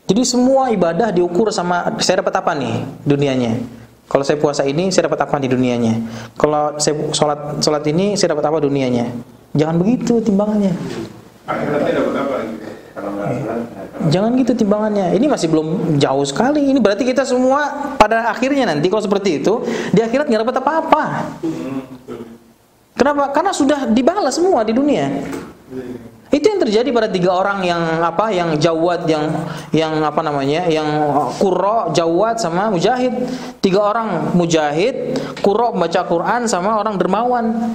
[SPEAKER 2] Jadi semua ibadah diukur sama saya dapat apa nih dunianya. Kalau saya puasa ini saya dapat apa di dunianya. Kalau saya sholat ini saya dapat apa dunianya. Jangan begitu timbangannya.
[SPEAKER 9] Akhiratnya dapat apa gitu?
[SPEAKER 2] Jangan gitu timbangannya. Ini masih belum jauh sekali. Ini berarti kita semua pada akhirnya nanti kalau seperti itu di akhirat nggak dapat apa-apa. Kenapa? Karena sudah dibalas semua di dunia. Itu yang terjadi pada 3 orang yang jawad, yang qurra, jawad sama mujahid. 3 orang mujahid, qurra membaca Quran sama orang dermawan.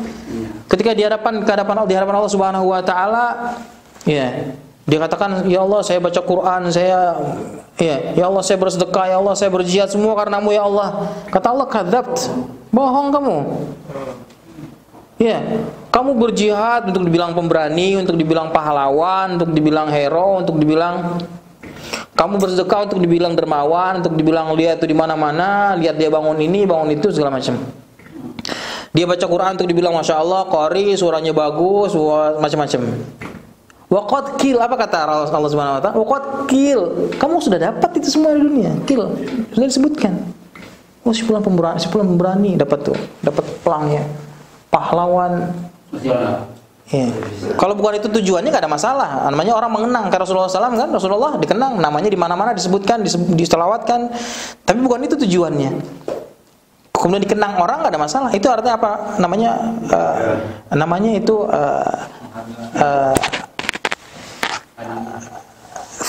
[SPEAKER 2] Ketika di hadapan Allah Subhanahu wa taala, ya, dia katakan, "Ya Allah, saya baca Quran, ya Allah saya bersedekah, ya Allah saya berjihad semua karenamu ya Allah." Kata Allah, "Kadzabt." Bohong kamu. Ya, kamu berjihad untuk dibilang pemberani, untuk dibilang pahlawan, untuk dibilang hero, untuk dibilang kamu bersedekah untuk dibilang dermawan, untuk dibilang lihat itu di mana-mana, lihat dia bangun ini, bangun itu segala macam. Dia baca Quran untuk dibilang masya Allah, qari, suaranya bagus, macam-macam. Waqad qil, apa kata Allah Subhanahu wa taala? Waqad qil. Kamu sudah dapat itu semua di dunia. Qil. Sudah disebutkan. Oh, si fulan pemberani dapat pelangnya. Pahlawan. Ya. Kalau bukan itu tujuannya nggak ada masalah. Namanya orang mengenang karena Rasulullah SAW kan, Rasulullah dikenang, namanya di mana-mana disebutkan, diselawatkan. Tapi bukan itu tujuannya. Kemudian dikenang orang nggak ada masalah. Itu artinya apa? Namanya itu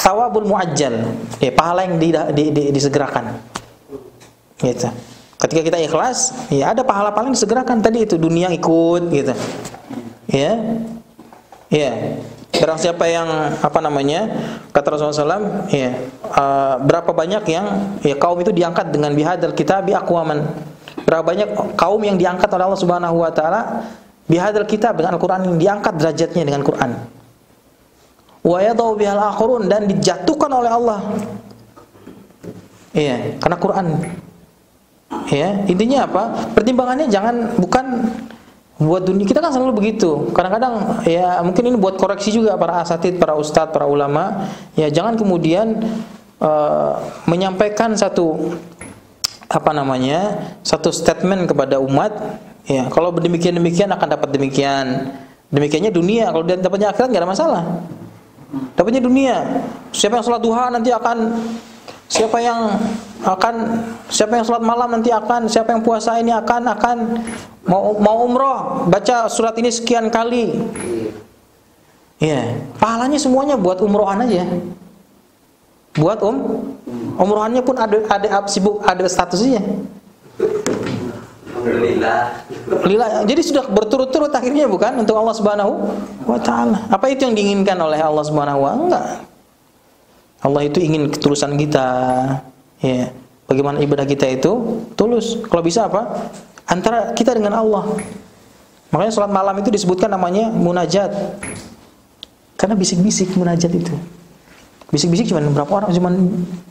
[SPEAKER 2] thawabul muajjal. Ya, pahala yang disegerakan. Gitu. Ketika kita ikhlas, ya ada pahala-pahala yang disegerakan. Tadi itu dunia ikut gitu. Ya. Ya. Barang siapa yang kata Rasulullah SAW, ya, berapa banyak yang kaum itu diangkat dengan bihadzal kitabi aqwaman. Berapa banyak kaum yang diangkat oleh Allah Subhanahu wa taala bihadzal kitab, dengan Al-Qur'an, yang diangkat derajatnya dengan Quran. Wa yadau bihal akhirun, dan dijatuhkan oleh Allah. Iya, karena Quran. Ya, intinya apa? Pertimbangannya bukan buat dunia. Kita kan selalu begitu. Kadang-kadang ya mungkin ini buat koreksi juga para asatid, para ustadz, para ulama. Ya, jangan kemudian menyampaikan satu statement kepada umat. Ya, kalau demikian akan dapat demikian. Demikiannya dunia. Kalau dia dapatnya akhirat nggak ada masalah. Dapatnya dunia. Siapa yang sholat duha nanti akan. Siapa yang sholat malam nanti akan, siapa yang puasa ini akan mau umroh, baca surat ini sekian kali. Ya, pahalanya semuanya buat umrohan aja. Buat umrohannya pun ada sibuk, ada statusnya. Alhamdulillah. Jadi sudah berturut-turut akhirnya bukan untuk Allah Subhanahu wa taala. Apa itu yang diinginkan oleh Allah Subhanahu wa taala? Enggak. Allah itu ingin ketulusan kita, ya. Bagaimana ibadah kita itu tulus. Kalau bisa apa? Antara kita dengan Allah. Makanya sholat malam itu disebutkan namanya munajat. Karena bisik-bisik munajat itu. Bisik-bisik cuma berapa orang? Cuma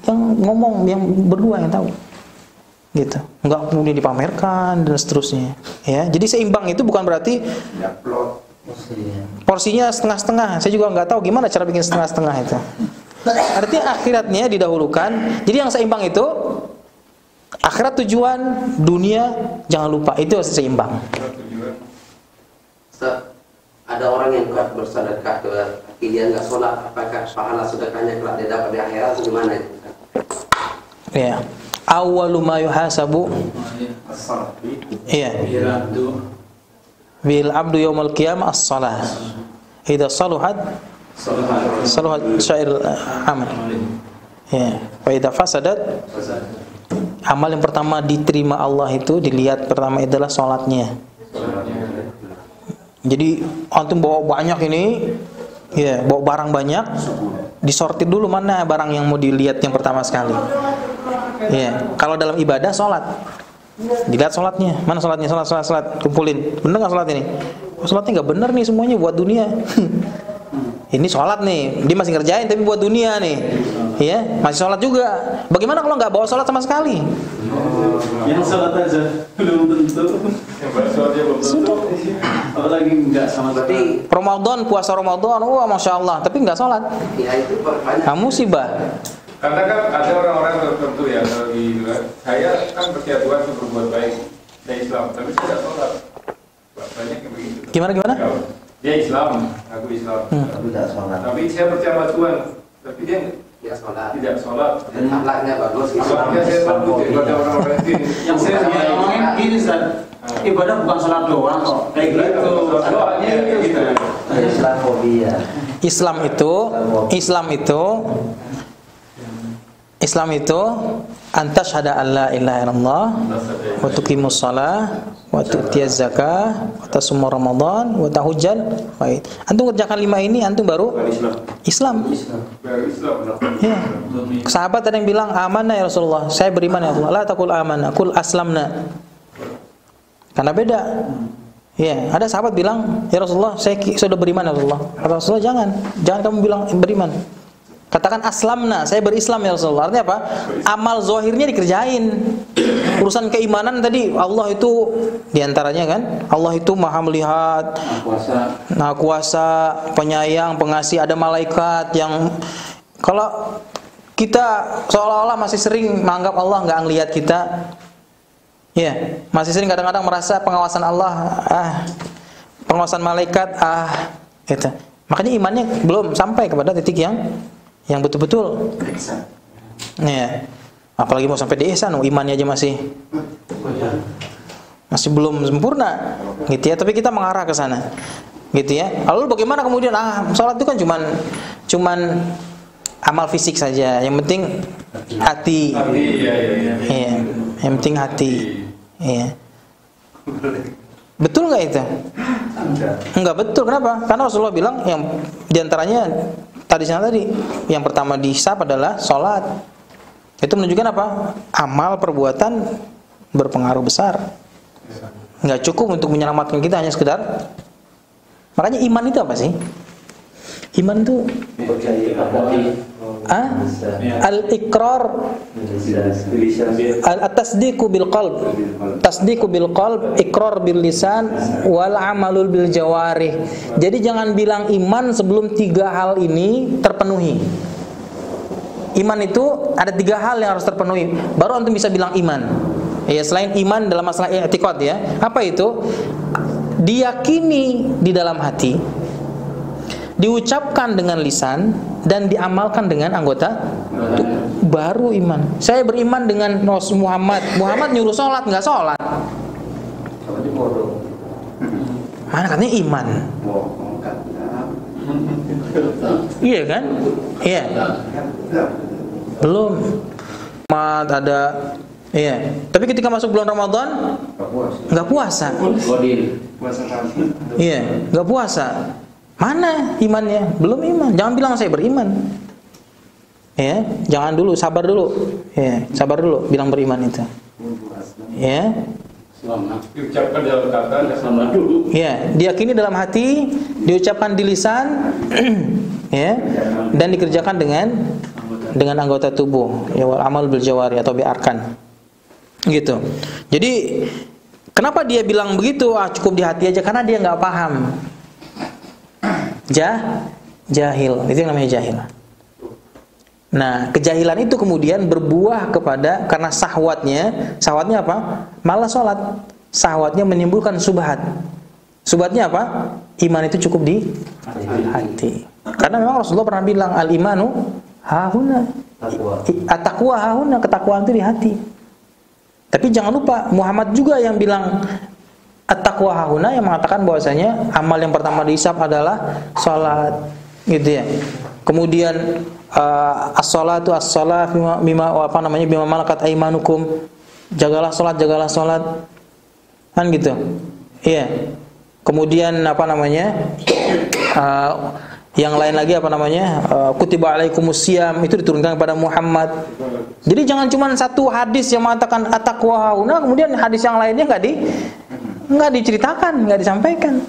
[SPEAKER 2] yang ngomong, yang berdua yang tahu. Gitu. Enggak kemudian dipamerkan dan seterusnya. Ya. Jadi seimbang itu bukan berarti porsinya setengah-setengah. Saya juga nggak tahu gimana cara bikin setengah-setengah itu. Artinya akhiratnya didahulukan. Jadi yang seimbang itu Akhirat tujuan, dunia jangan lupa, itu harus seimbang.
[SPEAKER 5] Ustaz, ada orang yang kuat bersedekah tapi dia nggak sholat, apakah pahala sedekahnya kelak dia dapat di akhirat atau gimana itu?
[SPEAKER 2] Ya. Awwalu ma yuhasabu iya bil abdu yaumil qiyamah as-shalah. Idza saluhat sa'ir amal. Ya, wa idza fasadat, amal yang pertama diterima Allah itu dilihat pertama adalah salatnya. Jadi antum bawa banyak ini, ya, bawa barang banyak, disortir dulu mana barang yang mau dilihat yang pertama sekali. Ya, kalau dalam ibadah sholat, dilihat sholatnya, mana sholatnya, sholat, kumpulin, bener nggak sholat ini? Oh, sholatnya nggak bener nih, semuanya buat dunia. Ini sholat nih, dia masih ngerjain tapi buat dunia nih, ya, masih sholat juga. Bagaimana kalau nggak bawa sholat sama sekali?
[SPEAKER 6] Yang sholat aja belum tentu. Yang sholatnya belum tentu. Apalagi nggak sama sekali.
[SPEAKER 2] Ramadan, puasa Ramadan, wah masya Allah, tapi nggak sholat.
[SPEAKER 5] Ya itu banyak.
[SPEAKER 2] Kamu musibah.
[SPEAKER 9] Karena kan ada orang-orang tertentu ya, kalau di luar, saya kan percaya Tuhan untuk berbuat baik, saya Islam, tapi saya tidak sholat. Banyak yang begitu.
[SPEAKER 2] Gimana?
[SPEAKER 9] Dia Islam, aku Islam,
[SPEAKER 7] tidak sholat.
[SPEAKER 9] tapi saya percaya sama Tuhan, tapi dia tidak sholat.
[SPEAKER 5] Dan akhlaknya bagus.
[SPEAKER 9] Akhlaknya saya takut daripada orang-orang itu.
[SPEAKER 6] Yang saya ngomongin gini, Ustaz. Ibadah bukan sholat doang kok. Kayak gitu.
[SPEAKER 9] Doanya gitu.
[SPEAKER 7] Islamofobia.
[SPEAKER 2] Islam itu antas syahada alla ilaha illallah wa tuqimus shalah wa tu'tiyaz zakah wa tasumur ramadan wa tahujjal bait. Antum kerjakan 5 ini antum baru Islam.
[SPEAKER 9] Baru Islam.
[SPEAKER 2] Ya. Sahabat ada yang bilang amanah ya Rasulullah, saya beriman ya Rasulullah. La taqul amanah, qul aslamna. Karena beda. Ya, ada sahabat bilang, "Ya Rasulullah, saya sudah beriman ya Rasulullah." Kata Rasulullah, jangan kamu bilang beriman. Katakan aslamna, saya berislam ya Rasulullah. Artinya apa? Amal zahirnya dikerjain. Urusan keimanan tadi, Allah itu diantaranya kan, Allah itu maha melihat, maha kuasa, penyayang, pengasih. Ada malaikat yang, kalau kita seolah-olah masih sering menganggap Allah nggak ngelihat kita, ya, masih sering kadang-kadang merasa pengawasan Allah, pengawasan malaikat, gitu. Makanya imannya belum sampai kepada titik yang betul-betul. Ya. Apalagi mau sampai di ihsan, imannya aja masih belum sempurna, gitu ya. Tapi kita mengarah ke sana, gitu ya. Lalu bagaimana kemudian? Sholat itu kan cuman amal fisik saja. Yang penting hati. Iya. Yang penting hati. Iya. Betul nggak itu? Enggak betul. Kenapa? Karena Rasulullah bilang yang diantaranya tadi yang pertama dihisab adalah sholat. Itu menunjukkan apa? Amal perbuatan berpengaruh besar. Nggak cukup untuk menyelamatkan kita hanya sekedar. Makanya iman itu apa sih? Iman itu al-iqrar, at-tasdiqu bil qalb, tasdiqu bil qalb, iqrar bil lisan, wal amalul bil jawarih. Jadi jangan bilang iman sebelum 3 hal ini terpenuhi. Iman itu ada 3 hal yang harus terpenuhi, baru antum bisa bilang iman. Ya, selain iman dalam masalah i'tiqad ya. Apa itu? Diyakini di dalam hati, diucapkan dengan lisan, dan diamalkan dengan anggota, baru iman. Saya beriman dengan Muhammad nyuruh sholat, nggak sholat. Mana katanya iman? Iya kan? Iya. Belum. Ada. Iya. Tapi ketika masuk bulan Ramadan, nggak puasa. Iya, nggak puasa. Mana imannya? Belum iman. Jangan bilang saya beriman. Ya, jangan dulu, sabar dulu. Ya, sabar dulu bilang beriman itu. Ya.
[SPEAKER 9] Diucapkan dalam kata dulu.
[SPEAKER 2] Ya, diyakini dalam hati, diucapkan di lisan, ya, dan dikerjakan dengan anggota tubuh. Ya, wal amal bil jawari atau bi arkan. Gitu. Jadi kenapa dia bilang begitu? Cukup di hati aja, karena dia nggak paham. Jahil, itu yang namanya jahil. Nah, kejahilan itu kemudian berbuah kepada karena syahwatnya apa? Malas sholat. Syahwatnya menimbulkan subhat. Subhatnya apa? Iman itu cukup di hati. Karena memang Rasulullah pernah bilang al-imanu hahuna. At-taqwa hahuna, ketakwaan itu di hati. Tapi jangan lupa Muhammad juga yang bilang at-taqwa hahuna, yang mengatakan bahwasanya amal yang pertama dihisab adalah salat, gitu ya. Kemudian as-salatu as-salat bima malakat aimanukum. Jagalah salat kan gitu. Iya. Kemudian yang lain lagi kutiba alaikumusiyam, itu diturunkan kepada Muhammad. Jadi jangan cuma satu hadis yang mengatakan at-taqwa hauna, kemudian hadis yang lainnya enggak diceritakan, enggak disampaikan.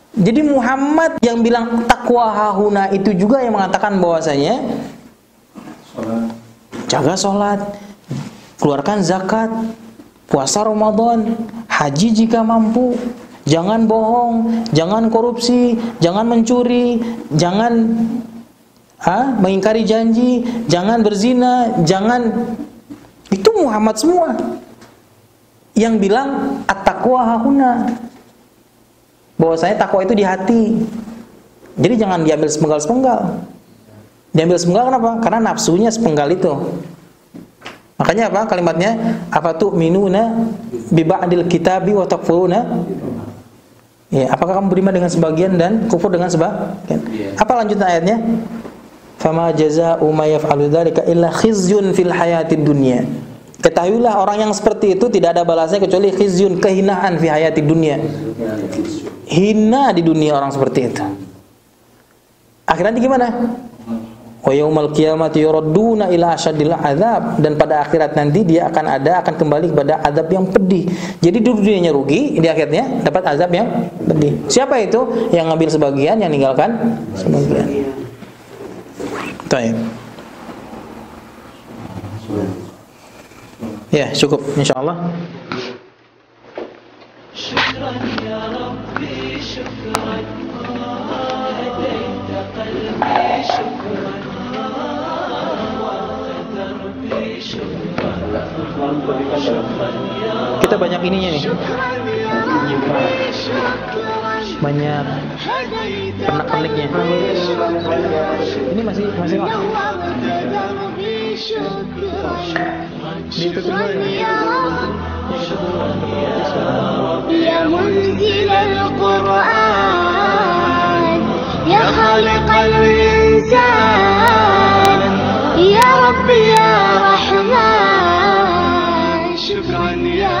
[SPEAKER 2] Jadi Muhammad yang bilang taqwa hauna itu juga yang mengatakan bahwasanya jaga salat, keluarkan zakat, puasa Ramadan, haji jika mampu, jangan bohong, jangan korupsi, jangan mencuri, jangan mengingkari janji, jangan berzina, jangan. Itu Muhammad semua yang bilang at-taqwa hahuna, bahwasanya takwa itu di hati. Jadi jangan diambil sepenggal-sepenggal. Diambil sepenggal kenapa? Karena nafsunya sepenggal itu. Makanya apa kalimatnya? Afatu'minuna bi ba'dil kitabi wa takfuruna? Ya, apakah kamu beriman dengan sebagian dan kufur dengan sebagian? Apa lanjutan ayatnya? Fama jazaa'u may yaf'alu dzalika illa khizyun fil hayatid dunya. Ketahuilah orang yang seperti itu tidak ada balasnya kecuali khizyun, kehinaan fi hayatid dunya. Hina di dunia orang seperti itu. Akhirnya gimana? Wa yaumal qiyamati yuradduna ila asyaddil azab, dan pada akhirat nanti dia akan kembali kepada azab yang pedih. Jadi di dunianya rugi, di akhirnya dapat azab yang pedih. Siapa itu? Yang ngambil sebagian, yang ninggalkan sebagian. Baik. Ya, cukup insyaallah. Syukran ya Rabbi, syukran. Hadaita qalbi, syukran. Kita banyak ininya nih, banyak pernak-perniknya. Ini masih
[SPEAKER 11] Ya munzil al-Quran, ya khaliqal insan, ya Rabbi ya Rahman, syukran ya